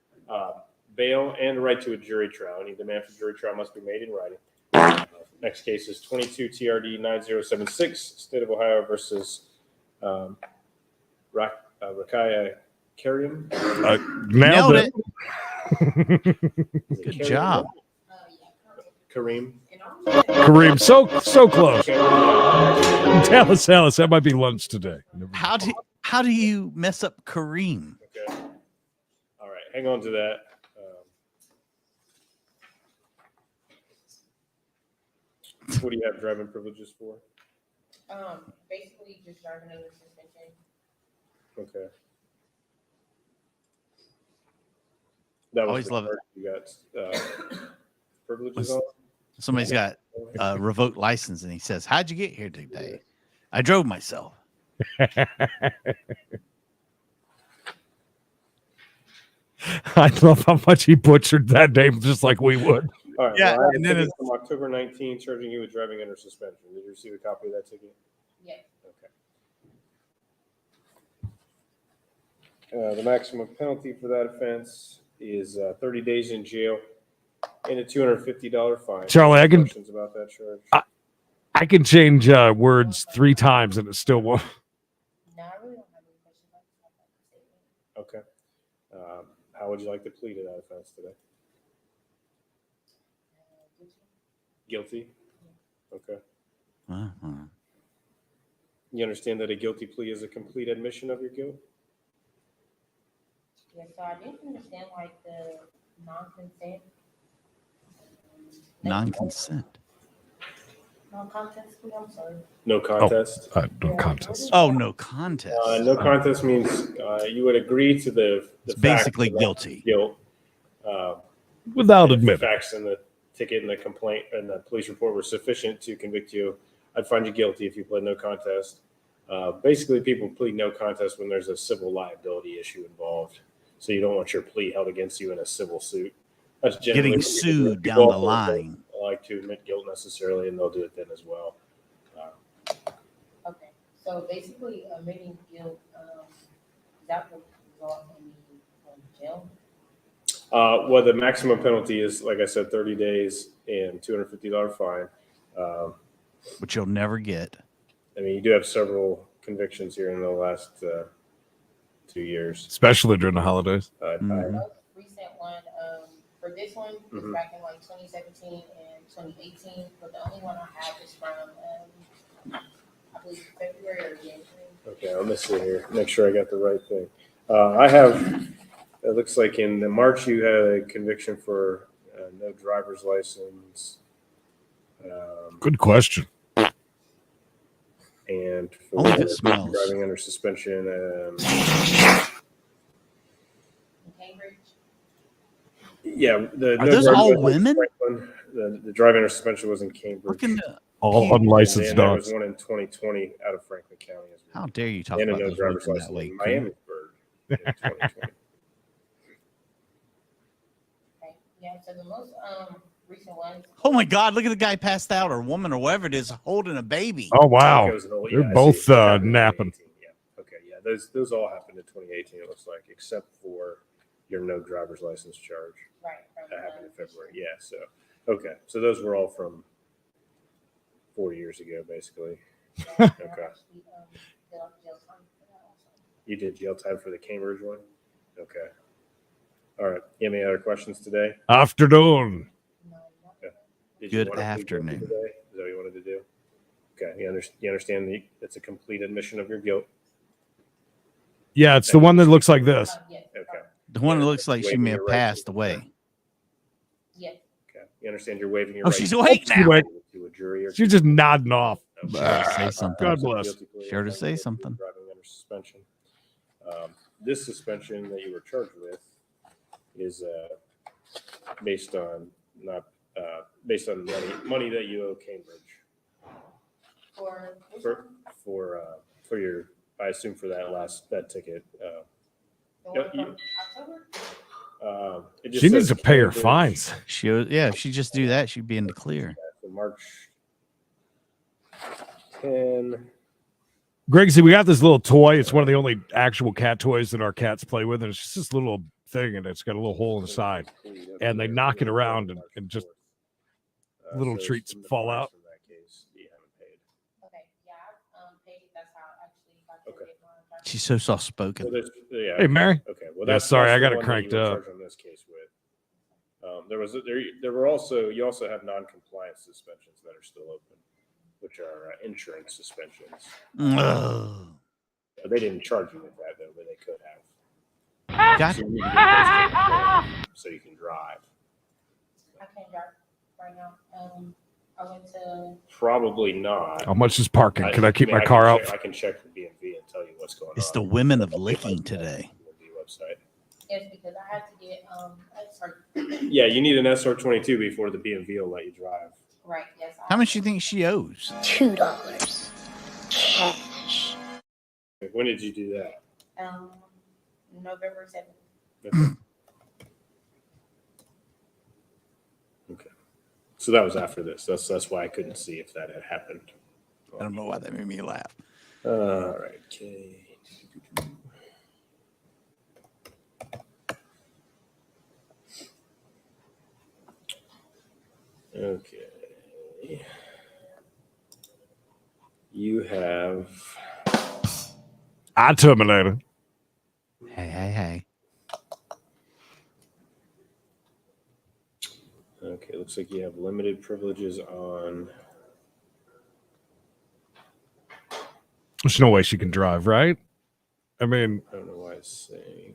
bail and a right to a jury trial. Any demand for jury trial must be made in writing. Next case is 22 TRD 9076, State of Ohio versus Rakaya Karim. Nailed it. Good job. Kareem. Kareem, so close. Dallas, that might be lunch today. How do you mess up Kareem? Okay. All right. Hang on to that. What do you have driving privileges for? Basically just driving under suspension. Okay. That was Always the love it. part you got privileges on? Somebody's got a revoked license and he says, "How'd you get here today?" I drove myself. I love how much he butchered that name, just like we would. All right. Yeah, well, I have and a then ticket it's- from October 19, charging you with driving under suspension. Did you receive a copy of that ticket? Yeah. Okay. The maximum penalty for that offense is 30 days in jail and a $250 fine. Charlie, I can- Questions about that charge? I can change words 3 times and it still won't. No, I really don't have any questions. I just have that statement. Okay. How would you like to plead to that offense today? Guilty? Okay. Uh-huh. You understand that a guilty plea is a complete admission of your guilt? Yeah, so I didn't understand like the non-consent. Non-consent. Non-contest plea, I'm sorry. No contest? No contest. Oh, no contest. No contest means you would agree to the It's facts basically of that guilty. Guilt. Without If the admitting. facts in the ticket and the complaint and the police report were sufficient to convict you, I'd find you guilty if you pled no contest. Basically, people plead no contest when there's a civil liability issue involved. So you don't want your plea held against you in a civil suit. That's generally Getting what people sued do. down People the also line. don't like to admit guilt necessarily, and they'll do it then as well. Okay, so basically admitting guilt, that would result in me going to jail. Well, the maximum penalty is, like I said, 30 days and $250 fine. Which you'll never get. I mean, you do have several convictions here in the last 2 years, especially during the holidays. The most recent one for this one is Mhm. back in like 2017 and 2018, but the only one I have is from I believe February or January. Okay, let me see here. Make sure I got the right thing. I have. It looks like in the March you had a conviction for no driver's license. Good question. And for Only if it smells. driving under suspension. In Cambridge. Yeah, Are those all women? The driving under suspension was in Cambridge. All unlicensed And there dogs. was one in 2020 out of Franklin County as well. How dare you talk And a about no those driver's women license that way? in Miamisburg in 2020. Okay. Yeah. So the most recent ones. Oh my God! Look at the guy passed out, or woman, or whatever it is, holding a baby. Oh wow, Okay, it was an old- they're yeah, I both see. That happened in napping. 2018, yeah. Okay, yeah, those all happened in 2018. It looks like, except for your no driver's license charge. Right. That happened in February. Yeah. So okay, so those were all from 4 years ago, basically. Okay. You did jail time for the Cambridge one. Okay. All right. You have any other questions today? Afternoon. Did Good want to plead guilty afternoon. Today? Is that what you wanted to do? Okay. You understand it's a complete admission of your guilt. Yeah, it's the one that looks like this. Okay. The one that looks like she Waiving may your have right to passed away. Yes. Okay. You understand you're waiving your Oh, right she's to awake She's now. awake. to a jury or She's just nodding off. Sure to say something. God bless. Guilty plea Sure to of say something. Driving under suspension. This suspension that you were charged with is based on not based on money that you owe Cambridge For which for one? for your, I assume, for that ticket. The one no, from October? It just She needs says to pay her Cambridge, fines. If she just do that, she'd be in the clear. so March 10. Greg, see, we got this little toy. It's one of the only actual cat toys that our cats play with, and it's just this little thing, and it's got a little hole in the side. And they knock it around, and just little so treats from the fall fines out. from that case, you haven't paid. Okay. Yeah. I paid. That's how I actually got to Okay. get mine. She's so soft So spoken. there's, yeah. Hey, Mary. Okay. Well, Yeah, that's sorry, that's I the got it one that cranked you were up. charged on this case with. There were also, you also have non-compliance suspensions that are still open, which are insurance suspensions. Ugh. They didn't charge you with that though, but they could have. God. So you need to get those taken care of so you can drive. I can't drive right now. I went to. Probably not. How much is parking? Can I keep mean, my can car out? check- I can check the BMV and tell you what's going It's on. the women of licking today. BMV website. Yes, because I had to get sorry. Yeah, you need an SR22 before the BMV will let you drive. Right. Yes. How much do you think she owes? $2 cash. When did you do that? November 7th. Okay. Okay. So that was after this. That's why I couldn't see if that had happened. I don't know why that made me laugh. All right. Okay. Okay. You have I terminated. Hey. okay. Looks like you have limited privileges on. There's no way she can drive, right? I mean, I don't know why it's saying.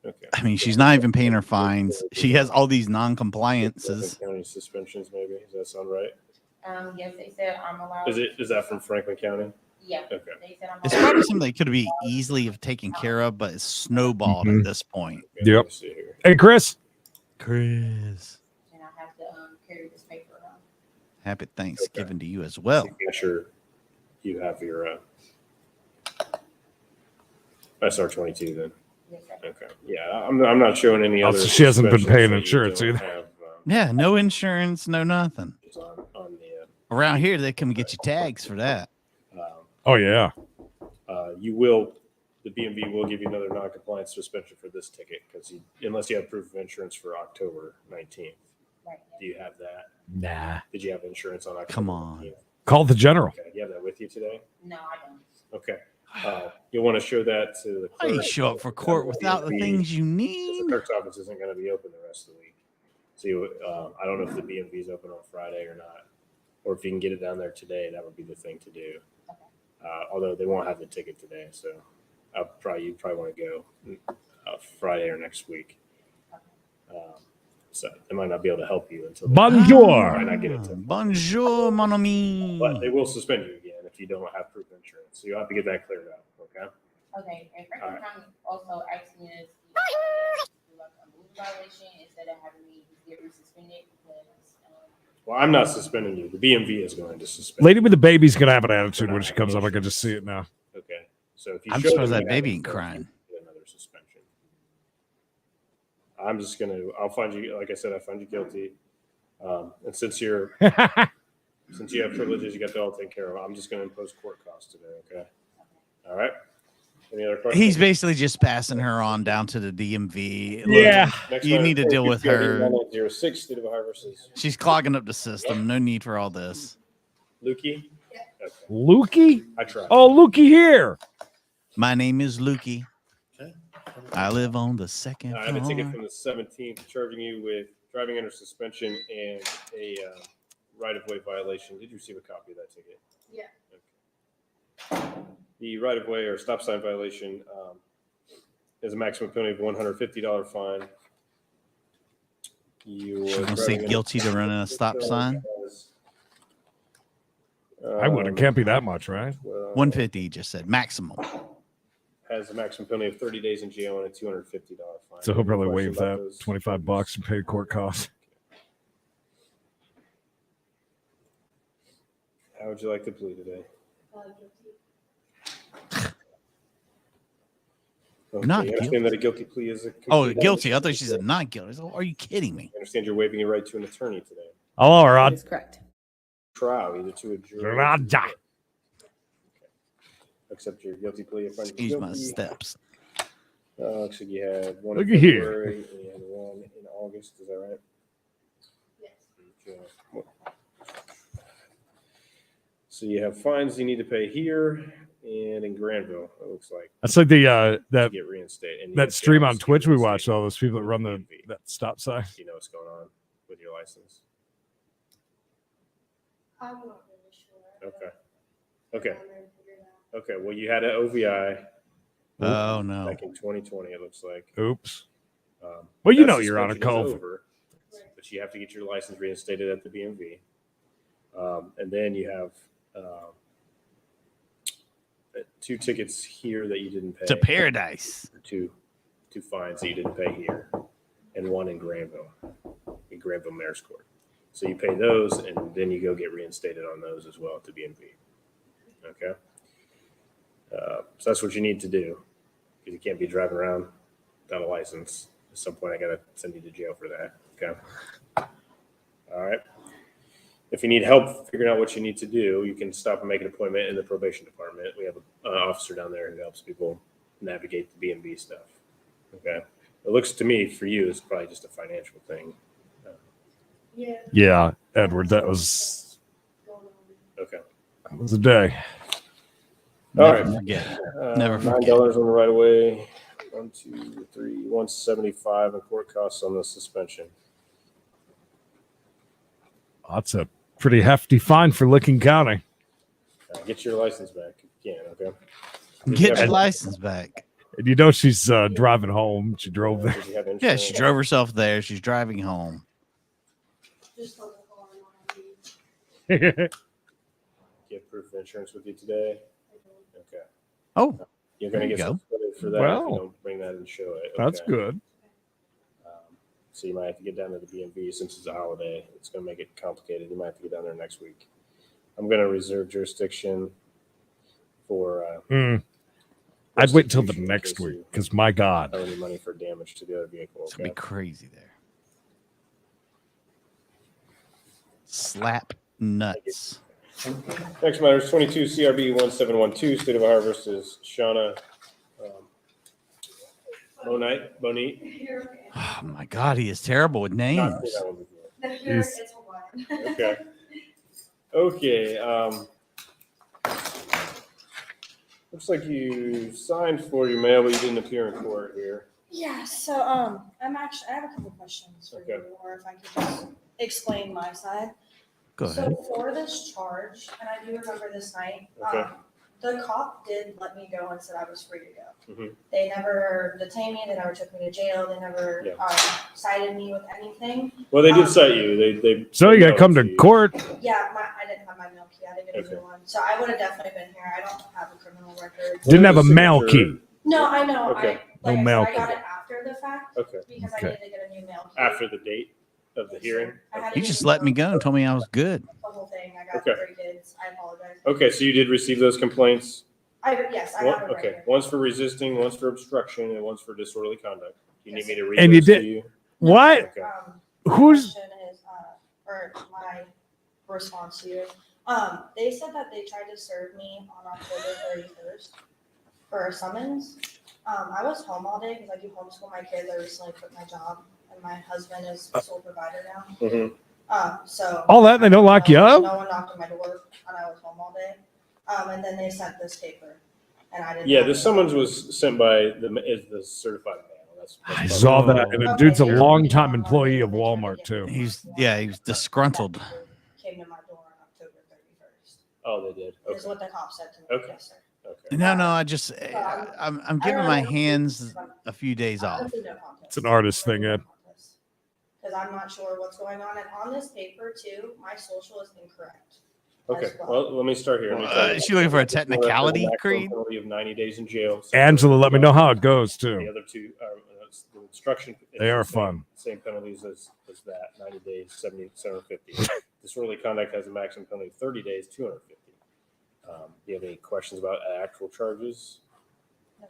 Okay. I mean, she's not even paying her fines. She has all these non-compliances. County suspensions, maybe. Does that sound right? Yes, they said I'm allowed. Is that from Franklin County? Yeah. Okay. They said I'm It's allowed. probably something that could be easily have taken care of, but it's snowballed Mhm. at this point. Okay, Yep. let me see here. hey, Chris. Chris, And I have to carry this paper around. happy Thanksgiving to you as well. Signature. You have your SR22 then. Yes, sir. Okay. Yeah, I'm not showing any Oh, other. so she hasn't been suspensions paying that you insurance don't either. have, Yeah, no insurance, no nothing. on the. Around here, they come get you tags for that. Oh yeah. You will the BMV will give you another non-compliance suspension for this ticket because unless you have proof of insurance for October 19th. Right. Do you have that? Nah. Did you have insurance on October? Come on. 19th? Call the general. Okay. You have that with you today? No, I don't. Okay. You'll want to show that to the Why clerk. you show up for court without the things you need? The clerk's office isn't going to be open the rest of the week. So I don't know if the BMV is open on Friday or not, or if you can get it down there today, that would be the thing to do. Although they won't have the ticket today, so you probably want to go Friday or next week. So they might not be able to help you until Bonjour. might not get it to Bonjour, mon ami. but they will suspend you again if you don't have proof of insurance. So you'll have to get that cleared up. Okay. Okay, and Franklin Alright. County also asked me to do like a moving violation instead of having me get resuspended because Well, I'm not suspending you. The BMV is going to suspend. Lady with the baby's gonna have an attitude when she comes up. I can just see it now. Okay. So if you I'm show surprised them that you baby have ain't it, crying. get another suspension. I'll find you, like I said, I find you guilty. And since you have privileges, you got that all taken care of. I'm just going to impose court costs today. Okay. All right. Any other questions? He's basically just passing her on down to the DMV. Look, Yeah. Next you one, need to deal with her. 06, State of Ohio versus She's clogging up the system. No need for all this. Lukey. Okay. Lukey? I tried. Oh, Lukey here. My name is Lukey. I live on the second I have a ticket floor. from the 17th charging you with driving under suspension and a right-of-way violation. Did you receive a copy of that ticket? Yeah. The right-of-way or stop sign violation is a maximum penalty of $150 fine. She's gonna say guilty to running a stop sign. I wouldn't. Can't be that much, right? 150. He just said maximum. Has a maximum penalty of 30 days in jail and a $250 fine. So he'll probably Any waive question about that those? $25 and pay court costs. How would you like to plead today? Okay, Not you guilty. understand that a guilty plea is a Oh, complete guilty. I thought she said not guilty. So, are you kidding me? I understand you're waiving your right to an attorney today. All right. correct. Trial, either to a jury. Raja. Accept your guilty plea. If found Excuse my guilty. steps. Looks like you had one Look in at here. February and one in August. Is that right? Yes. Okay. So you have fines you need to pay here and in Granville. It looks like That's like the to that get reinstated. And you that have stream jobs on to Twitch get we watched. reinstated All those people that run the DMV. that stop sign. Do you know what's going on with your license? I'm not really sure. Okay. Okay. Okay. Well, you had an OVI Oh no. back in 2020. It looks like. Oops. Well, you that know you're on a suspension is call. over, but you have to get your license reinstated at the BMV, and then you have 2 tickets here that you didn't pay. To paradise. Two fines that you didn't pay here, and one in Granville Mayor's Court. So you pay those, and then you go get reinstated on those as well at the BMV. Okay. So that's what you need to do, because you can't be driving around without a license. At some point, I gotta send you to jail for that. Okay. All right. If you need help figuring out what you need to do, you can stop and make an appointment in the probation department. We have an officer down there who helps people navigate the B&B stuff. Okay. It looks to me for you, it's probably just a financial thing. Yeah. Yeah, Edward, that was Okay. a day. All Never right. forget. Never forget. $9 on the right of way. 1, 2, 3, 175 in court costs on the suspension. That's a pretty hefty fine for Licking County. Get your license back if you can, okay? Get your license back. And you know she's driving home. She drove there. Did you have Yeah, insurance? she drove herself there. She's driving home. Just on the car. Get proof of insurance with you today? Okay. Oh, You're going to there you get go. suspended for that if Well, you don't bring that and show it. That's okay? good. So you might have to get down to the BMV since it's a holiday. It's going to make it complicated. You might have to get down there next week. I'm going to reserve jurisdiction for I'd wait till the restitution in next case week you because my God, owe any money for damage to the other vehicle. It's gonna be Okay? crazy there. Slap nuts. Next matter is 22 CRB 1712, State of Ohio versus Shauna Bonite. Oh my God, he is terrible with names. Okay. Okay. Looks like you signed for your mail, but you didn't appear in court here. Yeah, so I have a couple questions for you, or if I could just explain my side. Go ahead. So for this charge, and I do remember this night, Okay. the cop did let me go and said I was free to go. Mhm. They never detained me. They never took me to jail. They never cited me with anything. Well, they did cite you. They So you got to come to court. Yeah, I didn't have my mail key. I didn't get a new one. So I would have definitely been here. I don't have a criminal record. Didn't have a mail key. No, I know. Okay. No mail I got key. it after the fact. Okay. Because Okay. I needed to get a new mail key. After the date of the hearing. You just let me go and told me I was good. The whole thing. I got Okay. 3 kids. I apologize. Okay, so you did receive those complaints. Yes, I have it right Okay, here. one's for resisting, one's for obstruction, and one's for disorderly conduct. You need me to read And you those to did- you? What? Okay. Who's Question is, or my response to you. They said that they tried to serve me on October 31st for a summons. I was home all day because I do homeschool my kids. I recently quit my job, and my husband is the sole provider now. Mhm. So all that? They don't lock you up? no one knocked on my door, and I was home all day. And then they sent this paper, and I didn't. Yeah, have the it. summons was sent by the certified mail. That's I saw that, and the dude's a longtime employee of Walmart too. He was disgruntled. Came to my door on October 31st. Oh, they did. Is what the cop said to me. Okay. Yes, sir. Okay. No, I'm giving my hands a few days off. Honestly, no contest. It's an artist thing, Ed. Because I'm not sure what's going on. And on this paper, too, my social is incorrect. Okay, well, let me start here. Let me Well, tell you. is she looking for a technicality, Maximum Creed? penalty of 90 days in jail. Angela, let me know how it goes The too. other two are the instruction. is They are the same- fun. Same penalties as that, 90 days, 70, 750. Disorderly conduct has a maximum penalty of 30 days, 250. Do you have any questions about actual charges?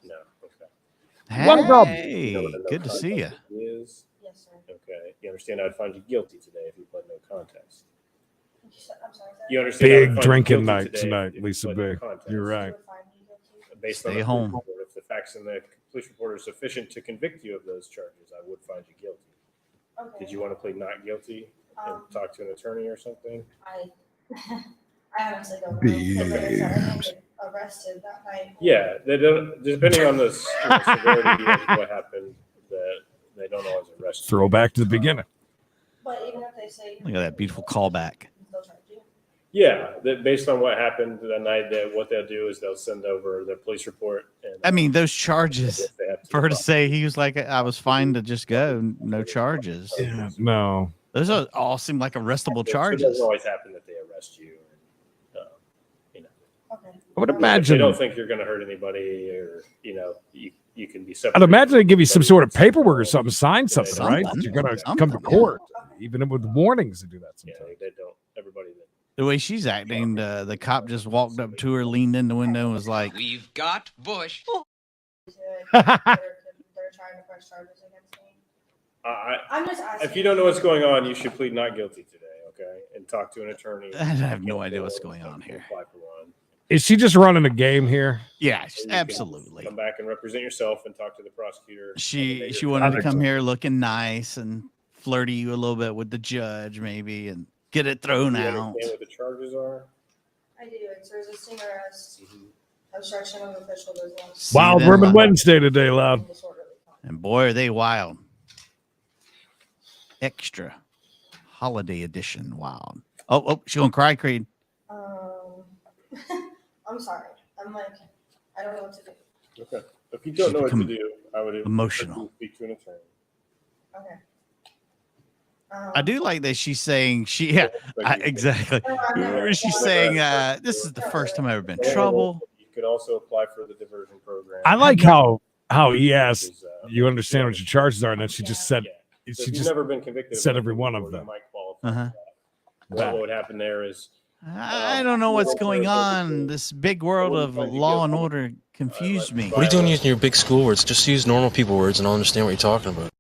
No. Okay. One problem. Hey, You know what a no good to see you. contest Is? Yes, sir. Okay. You understand I'd find you guilty today if you pled no contest. I'm sorry, sir. You understand I would Big find you drinking guilty night today tonight, if you Lisa pled no Big. contest. You're right. Based Stay on the home. police report, if the facts in the police report are sufficient to convict you of those charges, I would find you guilty. Okay. Did you want to plead not guilty and talk to an attorney or something? I honestly don't know. Because like I said, I didn't get arrested that night. Yeah, they don't. Depending on the severity of what happened, they don't always arrest you. Throw back to the beginning. But even if they say. Look at that beautiful callback. They'll try to do. Yeah, that based on what happened that night, that what they'll do is they'll send over the police report. And I mean, those charges, if they have to for her to say he was like, I was fine to just go, no charges. Yeah, no. Those all seem like arrestable It doesn't charges. always happen that they arrest you. You know, I would if they imagine. don't think you're going to hurt anybody, or you can be separate. I'd imagine they give you some sort of paperwork or something, sign something, right? Something. You're gonna come to Something. court, even with warnings to do that. Yeah, Sometimes. they don't. Everybody that The way she's acting, the cop just walked up to her, leaned in the window, and was like, We've got Bush. They're trying to press charges against me. I'm just asking. If you don't know what's going on, you should plead not guilty today, okay? And talk to an attorney. I have no idea what's going on here. Apply for one. Is she just running a game here? Yeah, And you can absolutely. Come back and represent yourself and talk to the prosecutor. She wanted to think come so. here looking nice and flirty you a little bit with the judge, maybe, and get it thrown Do you out. understand what the charges are? I do. It's resisting arrest, obstruction of official business. See Wild them Women live. Wednesday today, loud. Disorderly conduct. And boy, are they wild. Extra holiday edition wild. Oh, she gonna cry, Creed. I'm sorry. I'm like, I don't know what to do. Okay. If you don't She's know what to become do, I would emotional. speak to an attorney. Okay. I do like that she's saying exactly. Where she's saying this is the first time I've ever been in trouble. You could also apply for the diversion program. I like how he asked, you understand what your charges are, and then she just said, So she if you've just never been convicted of said one every one before, of you them. might qualify Uh-huh. for that. What would happen there is I don't know what's going on. This big world of law and order confused me. What are you doing using your big school words? Just use normal people words and I'll understand what you're talking about.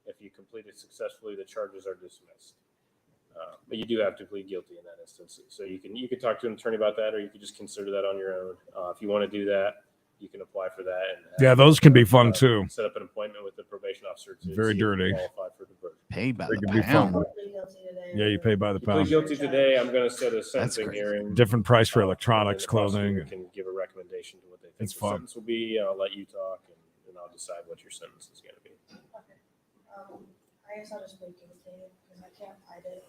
if you complete it successfully, the charges are dismissed. But you do have to plead guilty in that instance. So you can talk to an attorney about that, or you could just consider that on your own. If you want to do that, you can apply for that. And Yeah, those can be fun too. Set up an appointment with the probation officer to Very see if you dirty. qualify for diversion. Paid by They the can be pound. fun. Yeah, you pay by the You plead pound. guilty today. I'm going to set a sentencing crazy. hearing. Different price for And electronics, the prosecutor clothing. can give a recommendation to what they think It's the fun. sentence will be. I'll let you talk, and I'll decide what your sentence is going to be. I guess I'll just make it because I can't hide it.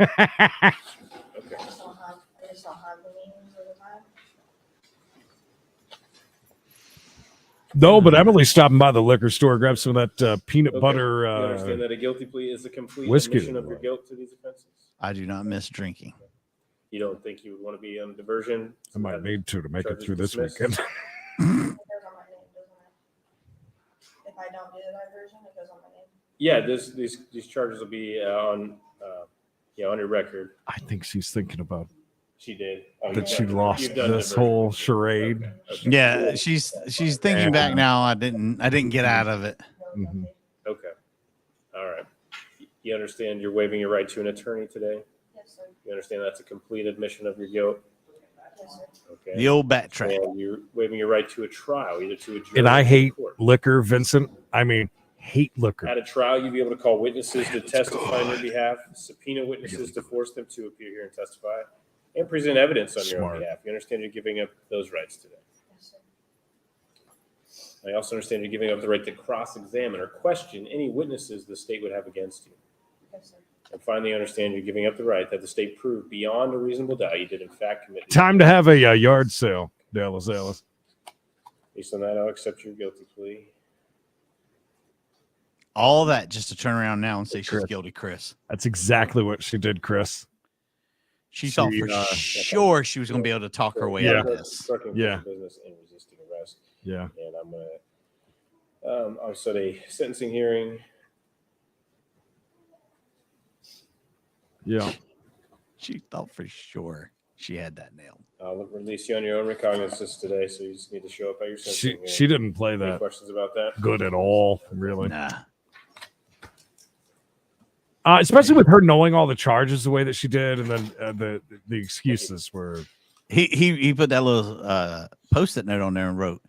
Okay. I just don't have the means of the time. No, but Emily's stopping by the liquor store, grab some of that peanut Okay. butter. You understand that a guilty plea is a complete whiskey. admission of your guilt to these offenses? I do not miss drinking. You don't think you would want to be on diversion? I might need to make it Charges through this dismissed? weekend. It goes on my name, doesn't it? If I don't do the diversion, it goes on my name. Yeah, these charges will be on your record. I think she's thinking about She did. Oh, that you've she done- lost you've done this diversion. whole charade. Okay. Yeah, she's thinking back now. I didn't get out of it. Mhm. Okay. All right. You understand you're waiving your right to an attorney today? Yes, sir. You understand that's a complete admission of your guilt? Yes, sir. Okay. The old backtrack. And you're waiving your right to a trial, either to a jury And I or to hate court. liquor, Vincent. I mean, hate liquor. At a trial, you'll be able to call witnesses to testify on your behalf, subpoena witnesses to force them to appear here and testify, and present evidence on your own Smart. behalf. You understand you're giving up those rights today. Yes, sir. I also understand you're giving up the right to cross-examine or question any witnesses the state would have against you. Yes, sir. And finally, understand you're giving up the right that the state prove beyond a reasonable doubt you did in fact commit. Time to have a yard sale, Dallas Ellis. Based on that, I'll accept your guilty plea. All that just to turn around now and say she's guilty, Chris. That's exactly what she did, Chris. She thought for sure she was going to be able to talk her way out of this. Obstructing Yeah. business and resisting arrest. Yeah. And I'm gonna I'll set a sentencing hearing. Yeah. She thought for sure she had that nailed. I'll release you on your own recognizance today, so you just need to show up at your sentencing hearing. She didn't play Any that questions about that? good at all, really. Nah. Especially with her knowing all the charges the way that she did, and then the excuses were. He put that little post-it note on there and wrote,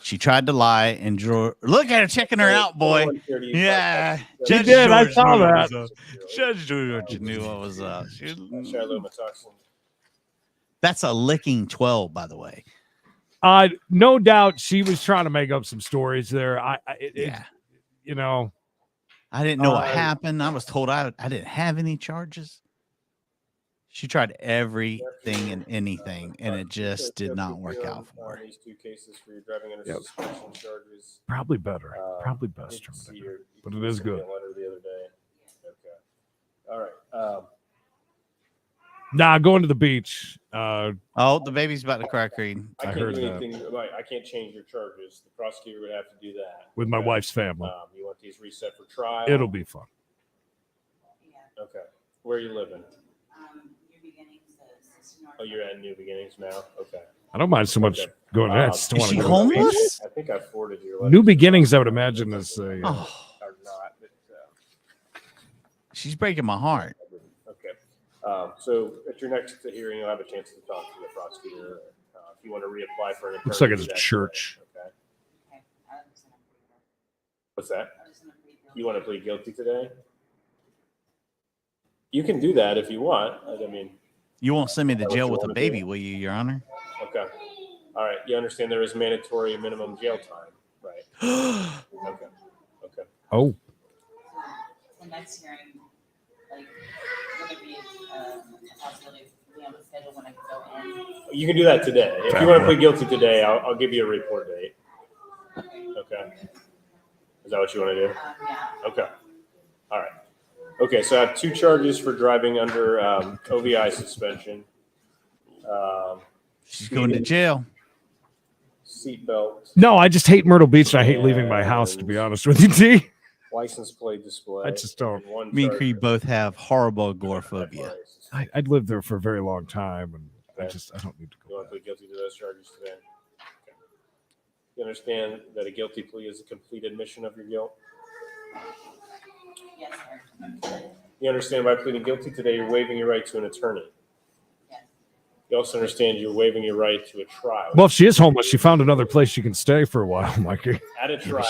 "She tried to lie and drew. Look at her checking her out, boy. Yeah, She did. I saw knew what was that. up. Judge George knew what was up. Charlotte That's a licking 12, by the way. No doubt she was trying to make up some stories there. You know, I didn't know what happened. I was told I didn't have any charges. She tried everything and anything, and it just did not work out for her. These two cases for your driving under Yep. suspension charges. Probably better. Probably I best did see terminator. your- But you it is sent me good. a letter the other day. Okay. All right. Nah, going to the beach. Oh, the baby's about to cry, Creed. I I can't heard do that. anything. Right, I can't change your charges. The prosecutor would have to do that. With my Okay. wife's family. You want these reset for trial? It'll be fun. Okay. Where are you living? Oh, you're at New Beginnings now? Okay. I don't mind so much Okay. going there. I just don't Is want she to go to the beach. homeless? I think I forwarded your letter. New beginnings, I would imagine, is a. Or not. But, She's breaking my heart. okay. So at your next hearing, you'll have a chance to talk to the prosecutor. If you want to reapply for an Looks like attorney, it's do a that church. today, Okay. What's that? You want to plead guilty today? You can do that if you want. I mean, You won't send me to Is that jail what with you a wanna do? baby, will you, Your Honor? okay. All right. You understand there is mandatory minimum jail time, right? Okay. Okay. Oh, The next hearing, like, would it be a possibility of being on the schedule when I could go in? You can do that today. If you want to plead guilty today, I'll give you a report date. Okay. Is that what you want to do? Yeah. Okay. All right. Okay, so I have two charges for driving under OVI suspension. She's going to jail. Seatbelt, no, I just hate Myrtle Beach and I hate leaving my house, to be honest with you, T. license plate display. I just don't. and one Me and charge Creed for both have horrible agoraphobia. I'd lived there for a very long time, and I don't need to You go want back. to plead guilty to those charges today? Okay. You understand that a guilty plea is a complete admission of your guilt? Yes, sir. You understand by pleading guilty today, you're waiving your right to an attorney? Yes. You You also understand you're waiving your right to a trial. Well, if she is homeless, she found another place she can stay for a while, Mikey. At a trial,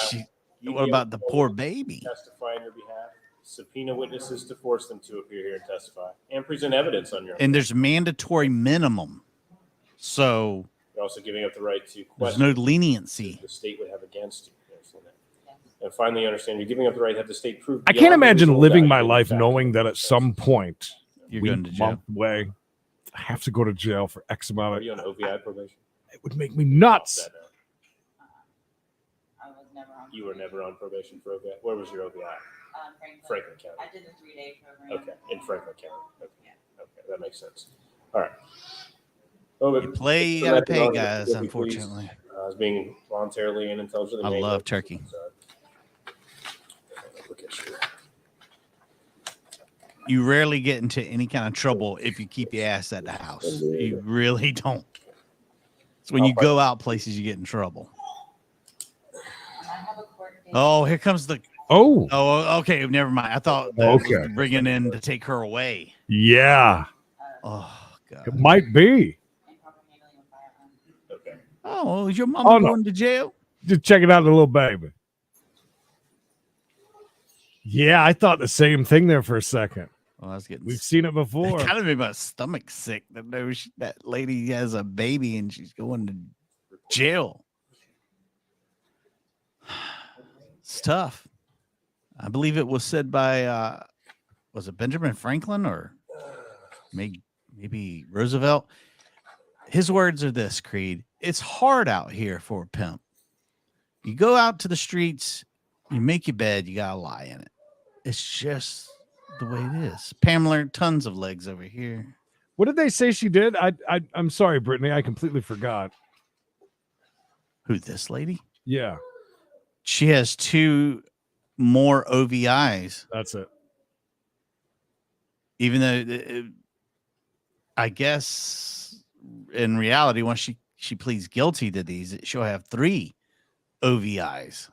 What about the poor baby? Testify on your behalf, subpoena witnesses to force them to appear here and testify, and present evidence on your. And there's mandatory minimum. So you're also giving up the right to there's question no leniency. the state would have against you. You understand that? And finally, you understand you're giving up the right to have the state prove. I can't beyond a imagine reasonable living doubt my that life in fact knowing that at some point, You're week, going to jail. month away, I have to go to jail for X amount Are of. you on OVI probation? It would make me nuts. You were never on probation for OVI. Where was your OVI? Franklin County. I did a 3-day program. Okay, in Franklin County. Okay, okay, that makes sense. All right. Well, You play, you gotta pay, guys, unfortunately. As being voluntarily and intelligently I made. love turkey. Look at you. You rarely get into any kind of trouble if you keep your ass at the house. You really don't. It's when you go out places you get in trouble. Oh, here comes the. Oh. Oh, okay. Never mind. I thought that Okay. was bringing in to take her away. Yeah, Oh God. it might be. Oh, is your mom Oh, no. going to jail? Just checking out the little baby. Yeah, I thought the same thing there for a second. Well, I was getting. We've seen it before. Kind of made my stomach sick that that lady has a baby and she's going to jail. It's tough. I believe it was said by was it Benjamin Franklin or maybe Roosevelt? His words are this, Creed. It's hard out here for a pimp. You go out to the streets, you make your bed, you gotta lie in it. It's just the way it is. Pamela, tons of legs over here. What did they say she did? I'm sorry, Brittany. I completely forgot. Who, this lady? Yeah, She has 2 more OVIs, that's it. even though I guess in reality, once she pleads guilty to these, she'll have 3 OVIs.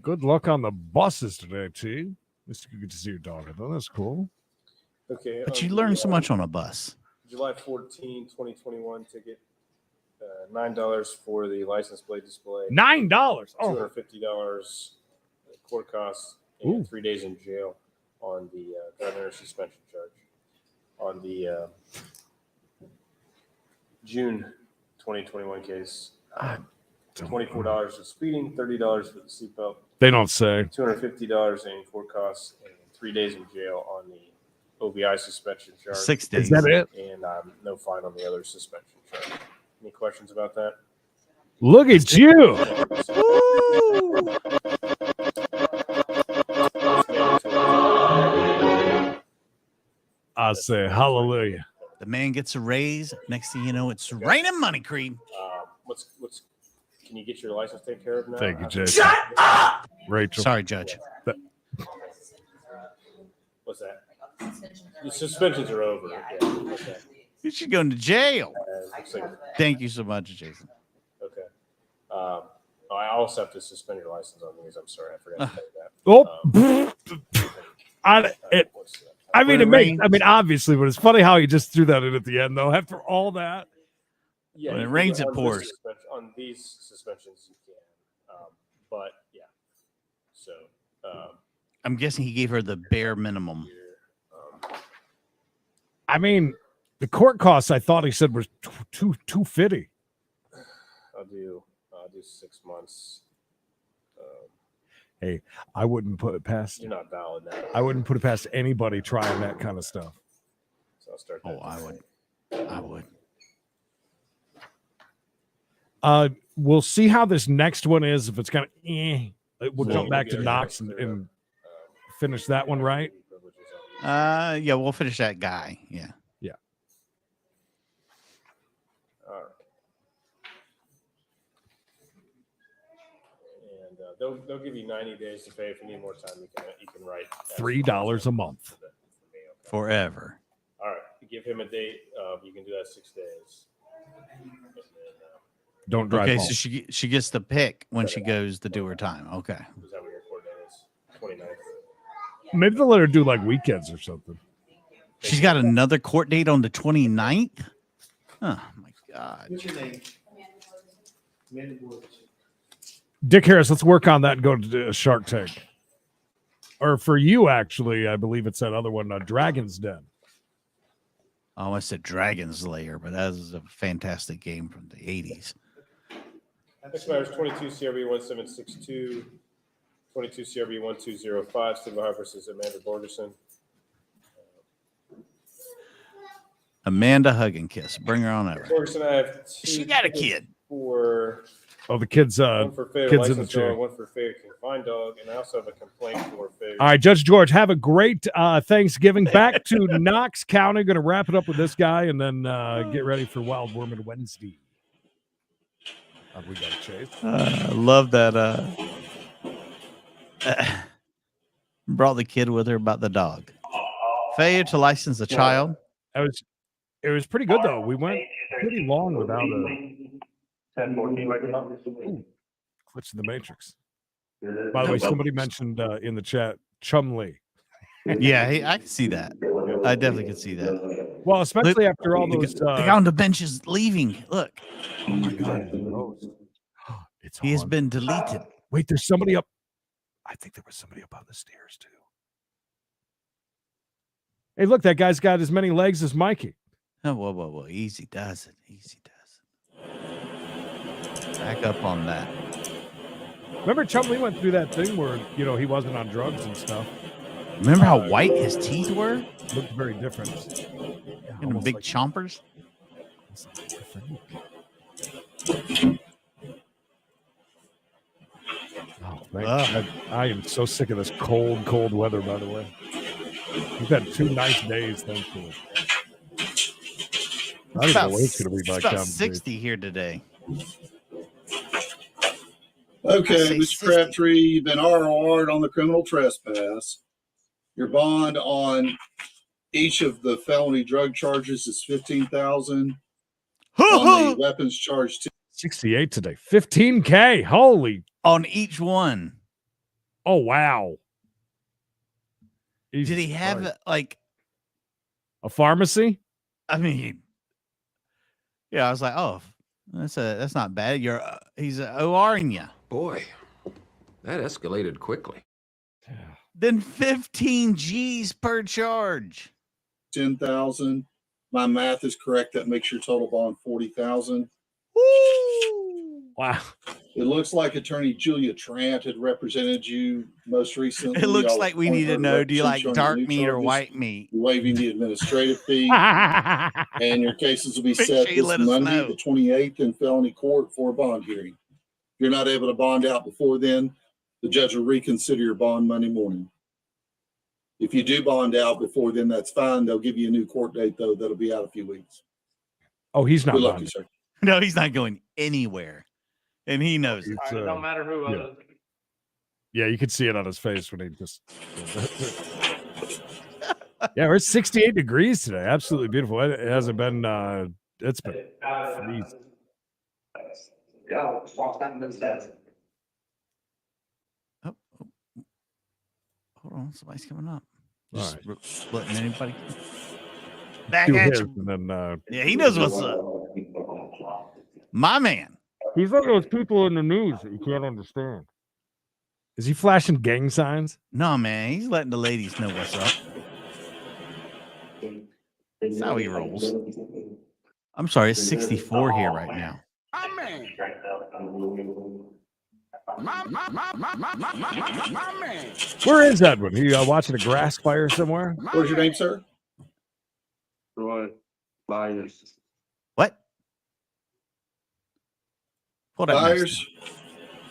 Good luck on the buses today, T. It's good to see your daughter, though. That's cool. Okay. But you learn so much on a bus. July 14, 2021 ticket. $9 for the license plate display. $9. Oh, $250 court costs Ooh. and 3 days in jail on the driving suspension charge. On the June 2021 case, $24 for speeding, $30 for the seatbelt, they don't say. $250 in court costs, and 3 days in jail on the OVI suspension charge. 6 days. Is that it? And no fine on the other suspension charge. Any questions about that? Look at you. I say hallelujah. The man gets a raise. Next thing you know, it's raining money, Creed. What's can you get your license taken care of now? Thank you, Jason. Shut up! Rachel. Sorry, Judge. What's that? The suspensions are over. Yeah. Okay. You should go into jail. Looks like, Thank you so much, Jason. okay. I also have to suspend your license on these. I'm sorry, I forgot to tell you that. I mean, it makes. I mean, obviously, but it's funny how he just threw that in at the end, though. After all that, Yeah, When it you rains, can- it on this pours. On these suspensions, you can. But yeah. So I'm guessing he gave her the bare minimum. I mean, the court costs. I thought he said was $250. I'll do 6 months. Hey, I wouldn't put it past. You're not valid now. I wouldn't put it past anybody trying that kind of stuff. So I'll start. Oh, I would. We'll see how this next one is. If it's kind of, we'll jump back to Knox and finish that one, right? Yeah, we'll finish that guy. Yeah. Yeah. All right. And they'll give you 90 days to pay. If you need more time, you can write $3 a month. Forever. All right. Give him a date. You can do that 6 days. Don't drive Okay, home. so she gets the pick when she goes to do her time. Okay. Is that what your court date is? 29th. Maybe they'll let her do like weekends or something. She's got another court date on the 29th? Oh, my God. What's your name? Dick Harris, let's work on that and go to Shark Tank. Or for you, actually, I believe it's that other one, Dragon's Den. Oh, I said Dragon's Lair, but that was a fantastic game from the 80s. Next matter is 22 CRB 1762, 22 CRB 1205, Steve Hart versus Amanda Borgerson. Amanda Hug and Kiss. Bring her on over. Borgerson, I have two. She got a kid. For the kids, one for failure kids in the license chair. dog, one for failure confined dog, and I also have a complaint for failure. All right, Judge George, have a great Thanksgiving. Back to Knox County. Going to wrap it up with this guy and then get ready for Wild Woman Wednesday. We got to chase. I love that. Brought the kid with her about the dog. Failure to license a child. It was pretty good, though. We went pretty long without a... 10-14 right now. Glitch in the Matrix. By the way, somebody mentioned in the chat, Chumley. Yeah, I can see that. I definitely can see that. Well, especially after all those... the guy on the bench is leaving. Look. Oh, my God. He has been deleted. Wait, there's somebody up. I think there was somebody up on the stairs, too. Hey, look, that guy's got as many legs as Mikey. Oh, whoa. Easy does it. Easy does it. Back up on that. Remember Chumley went through that thing where, he wasn't on drugs and stuff. Remember how white his teeth were? Looked very different. And the big chompers? I am so sick of this cold weather, by the way. We've had 2 nice days, thankfully. I don't know what it's going to be by about time. 60 here today. Okay, Mr. Crabtree, you've been ROR'd on the criminal trespass. Your bond on each of the felony drug charges is $15,000. On the weapons charge, 68 today. $15K. Holy. On each one. Oh, wow. Did he have like a pharmacy? I mean, yeah, I was like, oh, that's not bad. He's ORing you. Boy, that escalated quickly. Then 15 G's per charge. 10,000. My math is correct. That makes your total bond 40,000. Wow. It looks like Attorney Julia Trant had represented you most recently. It looks like we need to know, do you like dark meat or white meat? Waiving the administrative fee. And your cases will be set this Monday, the 28th in felony court for a bond hearing. If you're not able to bond out before then, the judge will reconsider your bond Monday morning. If you do bond out before then, that's fine. They'll give you a new court date, though. That'll be out a few weeks. Oh, he's not Good luck, bonded. sir. No, he's not going anywhere. And he knows it. It don't matter who. Yeah, you could see it on his face when he just... Yeah, we're 68 degrees today. Absolutely beautiful. It hasn't been... it's been freezing. Oh. Hold on, somebody's coming up. All Just right. letting anybody back Do at his, you. and then, Yeah, he knows what's up. My man. He's one of those people in the news that you can't understand. Is he flashing gang signs? No, man. He's letting the ladies know what's up. That's how he rolls. I'm sorry, it's 64 here right now. Where is Edwin? He watching a grass fire somewhere? What's your name, sir? Roy Byers. What? Hold on. Byers?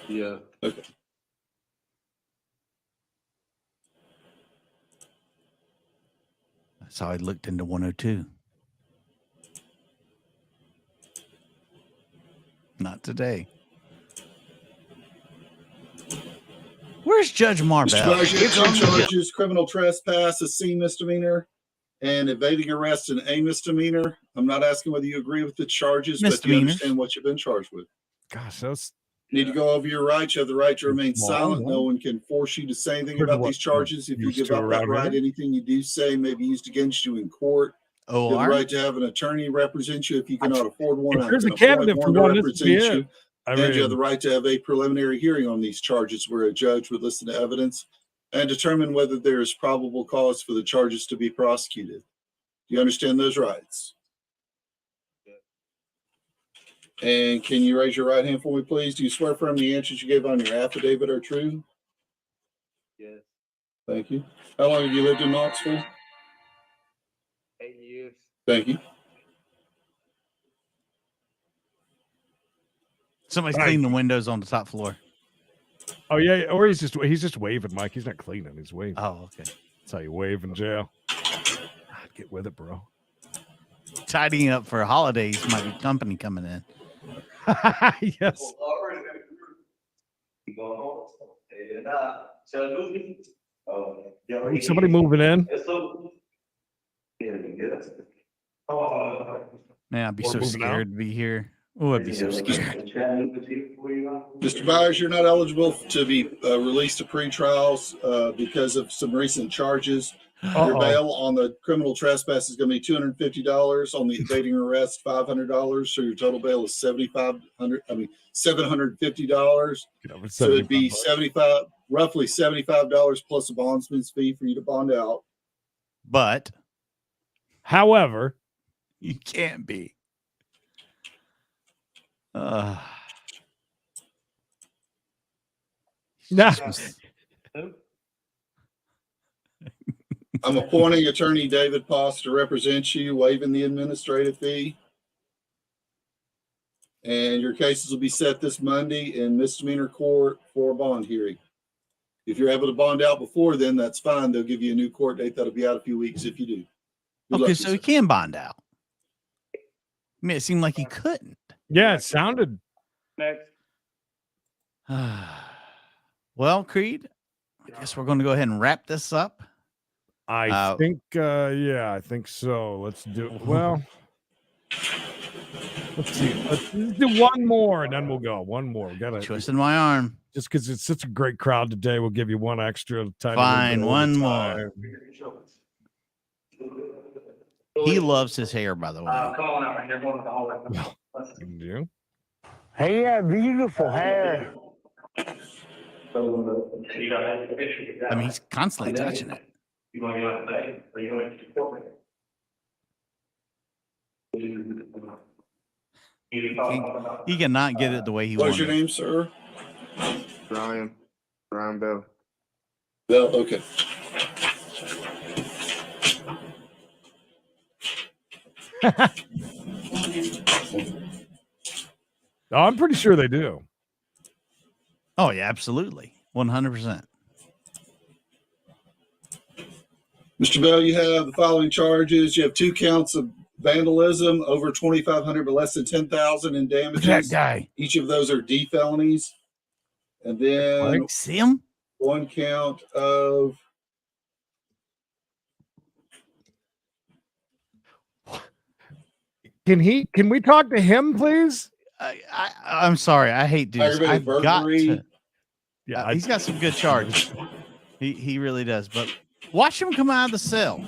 Yeah. Okay. That's how I looked into 102. Not today. Where's Judge Marbell? Drug charges, criminal trespass, a C misdemeanor, and evading arrest an A misdemeanor. I'm not asking whether you agree with the charges, but do you understand what you've been charged with? Gosh, those Need to go over your rights. You have the right to remain silent. No one can force you to say anything about these charges. If you give up that right, anything you do say may be used against you in court. You have the right to have an attorney represent you if you cannot afford one. If there's a candidate for one, this would be it. And you have the right to have a preliminary hearing on these charges where a judge would listen to evidence and determine whether there is probable cause for the charges to be prosecuted. Do you understand those rights? And can you raise your right hand for me, please? Do you swear firm the answers you gave on your affidavit are true? Yes. Thank you. How long have you lived in Knoxville? 8 years. Thank you. Somebody's cleaning the windows on the top floor. Oh yeah, or he's just waving, Mike. He's not cleaning. He's waving. Oh, okay. That's how you wave in jail. God, get with it, bro. Tidying up for holidays. Might be company coming in. Yes. Somebody moving in. Man, I'd be so scared to be here. Oh, I'd be so scared. Mr. Byers, you're not eligible to be released to pre-trials because of some recent charges. Your bail on the criminal trespass is going to be $250. On the evading arrest, $500. So your total bail is $750. So it'd be roughly $75 plus a bondsman's fee for you to bond out. But, however, you can't be. Nah. I'm appointing attorney David Poss to represent you, waiving the administrative fee. And your cases will be set this Monday in misdemeanor court for a bond hearing. If you're able to bond out before then, that's fine. They'll give you a new court date that'll be out a few weeks if you do. Okay, so he can bond out. I mean, it seemed like he couldn't. Yeah, it sounded. Next. Well, Creed, I guess we're going to go ahead and wrap this up. I think, I think so. Let's do it. Well, let's see. Let's do one more and then we'll go. One more. We gotta twisting my arm. Just because it's such a great crowd today, we'll give you one extra time. Fine, one more. He loves his hair, by the way. Come on out right here. Going to the hallway. You? Hey, yeah, beautiful hair. I mean, he's constantly touching it. You going to go out today? Or you going to corporate? He cannot get it the way he wants. What's your name, sir? Ryan Bell. Bell, okay. I'm pretty sure they do. Oh, yeah, absolutely. 100%. Mr. Bell, you have the following charges. You have 2 counts of vandalism, over $2,500 but less than $10,000 in damages. That guy. Each of those are D felonies. And then see him? 1 count of Can we talk to him, please? I'm sorry. I hate dudes. I've got to. Yeah, he's got some good charges. He really does. But watch him come out of the cell.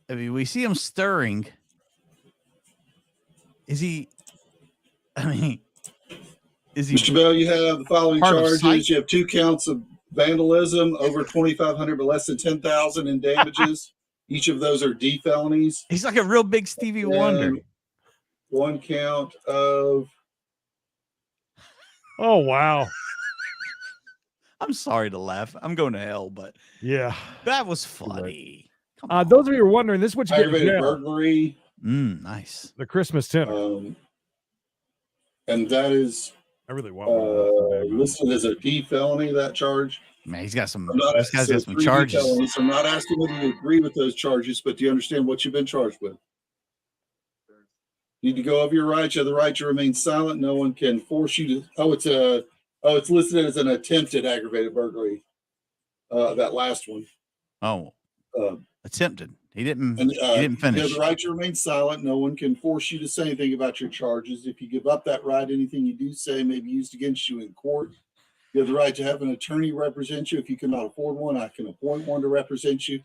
I mean, we see him stirring. Is he? I mean, is he? Mr. Bell, you have the following charges. You have 2 counts of vandalism, over $2,500 but less than $10,000 in damages. Each of those are D felonies. He's like a real big Stevie Wonder. 1 count of. Oh, wow. I'm sorry to laugh. I'm going to hell, but yeah, that was funny. Those of you who are wondering, this is what you get in Aggravated jail. burglary. Nice. The Christmas dinner. And that is I really want listed as a D felony, that charge. Man, he's got some. This guy's got some charges. Felonies. I'm not asking whether you agree with those charges, but do you understand what you've been charged with? You need to go over your rights. You have the right to remain silent. No one can force you to. It's listed as an attempted aggravated burglary. That last one. Attempted. He didn't. And He didn't you finish. have the right to remain silent. No one can force you to say anything about your charges. If you give up that right, anything you do say may be used against you in court. You have the right to have an attorney represent you. If you cannot afford one, I can appoint one to represent you.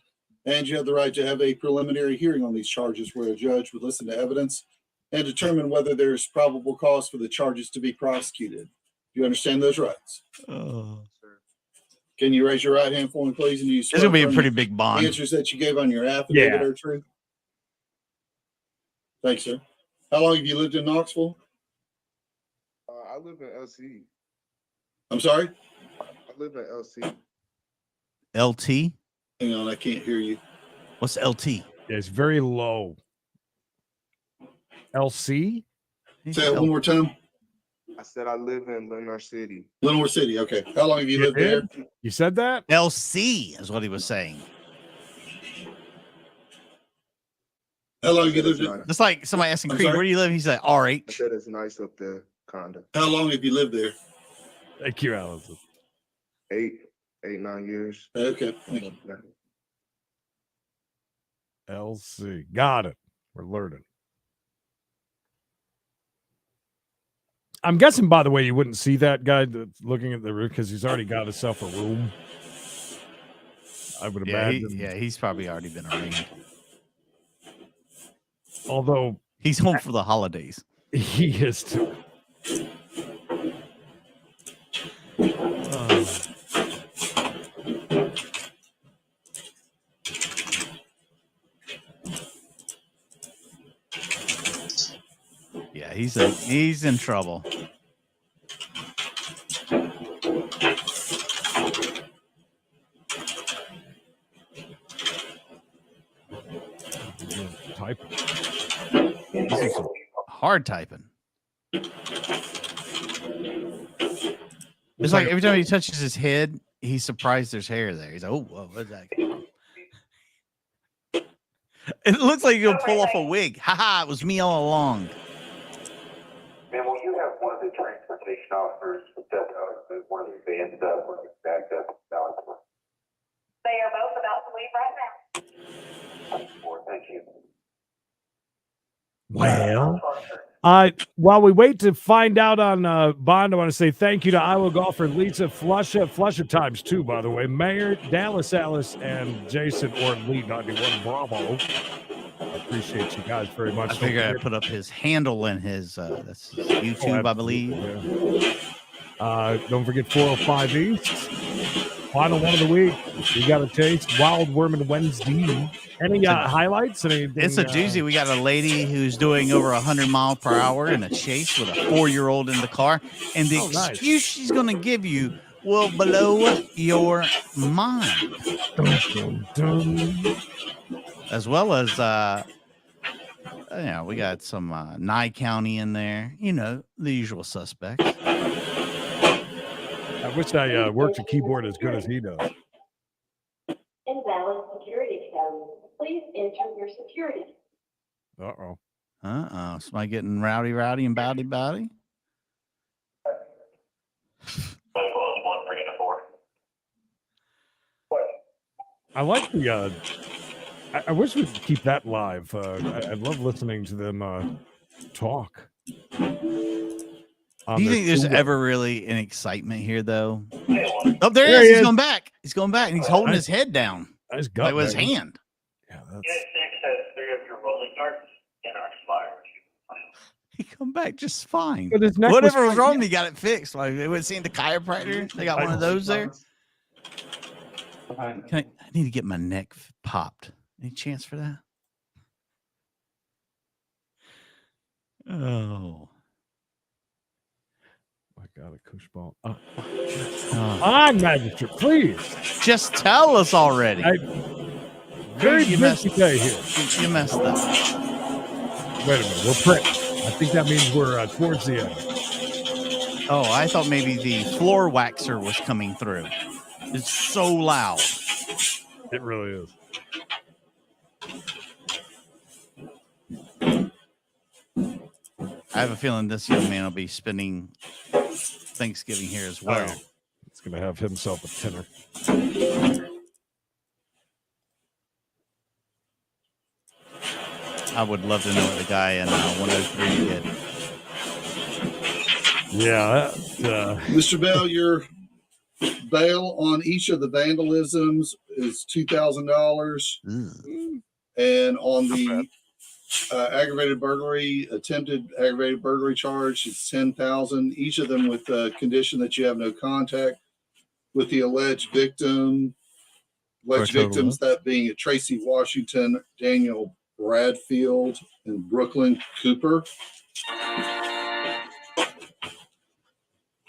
And you have the right to have a preliminary hearing on these charges where a judge would listen to evidence and determine whether there's probable cause for the charges to be prosecuted. Do you understand those rights? Can you raise your right hand for me, please? And you This is gonna be a pretty big the bond. answers that you gave on your affidavit Yeah. are true? Thanks, sir. How long have you lived in Knoxville? I live in LC. I'm sorry? I live in LC. LT. Hang on, I can't hear you. What's LT? Yeah, it's very low. LC? Say that one more time. I said I live in Lenore City. Lenore City. Okay. How long have you You lived there? did? You said that? LC is what he was saying. How long have you lived there? It's like somebody asking I'm Creed, sorry? where do you live? He's like, I RH. said it's nice up there, kinda. How long have you lived there? Thank you, Allison. 9 years. Okay. Thank you. LC. Got it. We're learning. I'm guessing, by the way, you wouldn't see that guy that's looking at the roof because he's already got himself a room. I would imagine. He's probably already been arraigned. Although he's home for the holidays. He is too. Yeah, he's in trouble. Typing. He's hard typing. It's like every time he touches his head, he's surprised there's hair there. He's like, oh, whoa, what's that? It looks like you'll pull off a wig. Ha, it was me all along. Man, will you have one of the transportation officers step out of one of the vans up when it's backed up? They are both about to leave right now. Thank you. Well, while we wait to find out on bond, I want to say thank you to Iowa golfer Lisa Flusher times 2, by the way. Mayor Dallas Alice and Jason Orton 91 Bravo. I appreciate you guys very much. I figured I'd put up his handle in his that's his YouTube, I believe. Yeah. Don't forget 405 East. Final one of the week. You got a taste. Wild Worm Wednesday. Any highlights? It's a doozy. We got a lady who's doing over 100 miles per hour in a chase with a 4-year-old in the car. And the excuse she's going to give you will blow your mind. As well as, we got some Nye County in there. You know, the usual suspects. I wish I worked a keyboard as good as he does. Invalid security code. Please enter your security. Uh-oh. Somebody getting rowdy and bowdy. I like the I wish we could keep that live. I love listening to them talk. Do you think there's ever really an excitement here, though? Oh, there he is. He's going back. He's going back, and he's holding his head down. Nice Like with his hand. Yeah, that's... He come back just fine. But his neck Whatever was was wrong, he got it fixed. Like they would see the chiropractor. They got one of those there. I need to get my neck popped. Any chance for that? Oh. I got a cush ball. On magistrate, please. Just tell us already. Very busy day here. You messed up. Wait a minute. We're pricked. I think that means we're towards the end. Oh, I thought maybe the floor waxer was coming through. It's so loud. It really is. I have a feeling this young man will be spending Thanksgiving here as well. Oh, it's going to have himself a tenner. I would love to know what the guy in 103 did. Yeah. Mr. Bell, your bail on each of the vandalisms is $2,000. And on the attempted aggravated burglary charge, it's $10,000. Each of them with the condition that you have no contact with the alleged victim. Alleged victims, that being at Tracy Washington, Daniel Bradfield, and Brooklyn Cooper.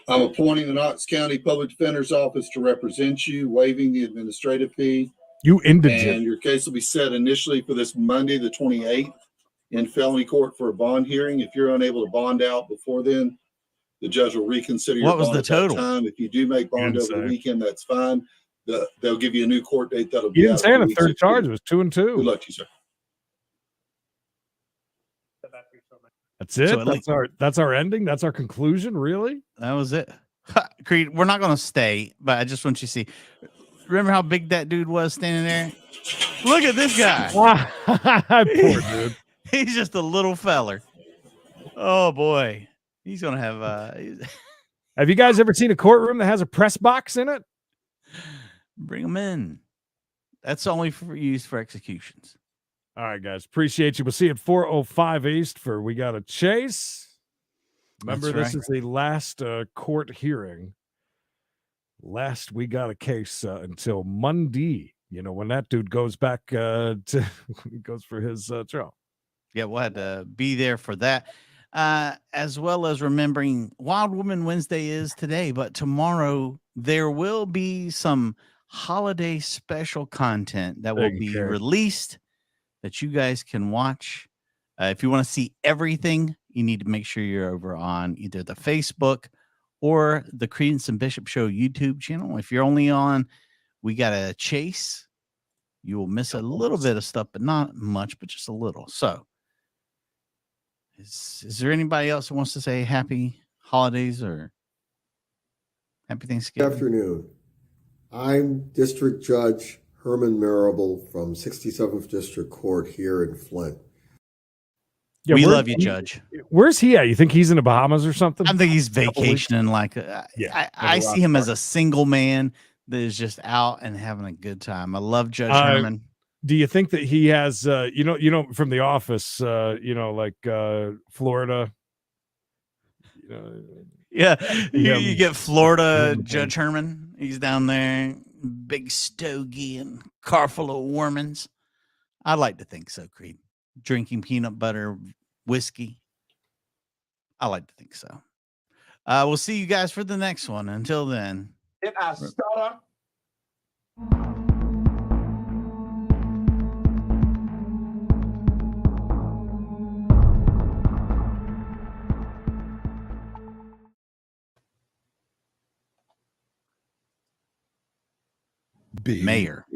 I'm appointing the Knox County Public Defender's Office to represent you, waiving the administrative fee. You indigent. And your case will be set initially for this Monday, the 28th, in felony court for a bond hearing. If you're unable to bond out before then, the judge will reconsider your What was bond the at that total? time. If you do make bond over the weekend, that's fine. They'll give you a new court date. That'll You be didn't out say in the 2 third weeks. charge was 2 and 2. Good luck to you, sir. That's it. So That's our ending. That's our conclusion. Really? That was it. Creed, we're not going to stay, but I just want you to see. Remember how big that dude was standing there? Look at this guy. Poor dude. He's just a little feller. Oh boy, he's gonna have. Have you guys ever seen a courtroom that has a press box in it? Bring them in. That's only used for executions. All right, guys. Appreciate you. We'll see you at 405 East for We Got a Chase. Remember, That's this is the last court hearing. Last We Got a Case until Monday. You know, when that dude goes back goes for his trial. Yeah, we'll have to be there for that. As well as remembering Wild Woman Wednesday is today, but tomorrow there will be some holiday special content that will be released that you guys can watch. If you want to see everything, you need to make sure you're over on either the Facebook or the Credence and Bishop Show YouTube channel. If you're only on We Got a Chase, you will miss a little bit of stuff, but not much, but just a little. So is there anybody else who wants to say happy holidays or happy Thanksgiving? Good afternoon. I'm District Judge Herman Marable from 67th District Court here in Flint. Yeah, we love you, Judge. Where's he at? You think he's in the Bahamas or something? I think he's vacationing. I see him as a single man that is just out and having a good time. I love Judge Herman. Do you think that he has, you know, from The Office, like Florida? Yeah, you get Florida Judge Herman. He's down there, big stogie and car full of Warmans. I'd like to think so, Creed. Drinking peanut butter whiskey. I like to think so. We'll see you guys for the next one. Until then. If I stutter. Mayor.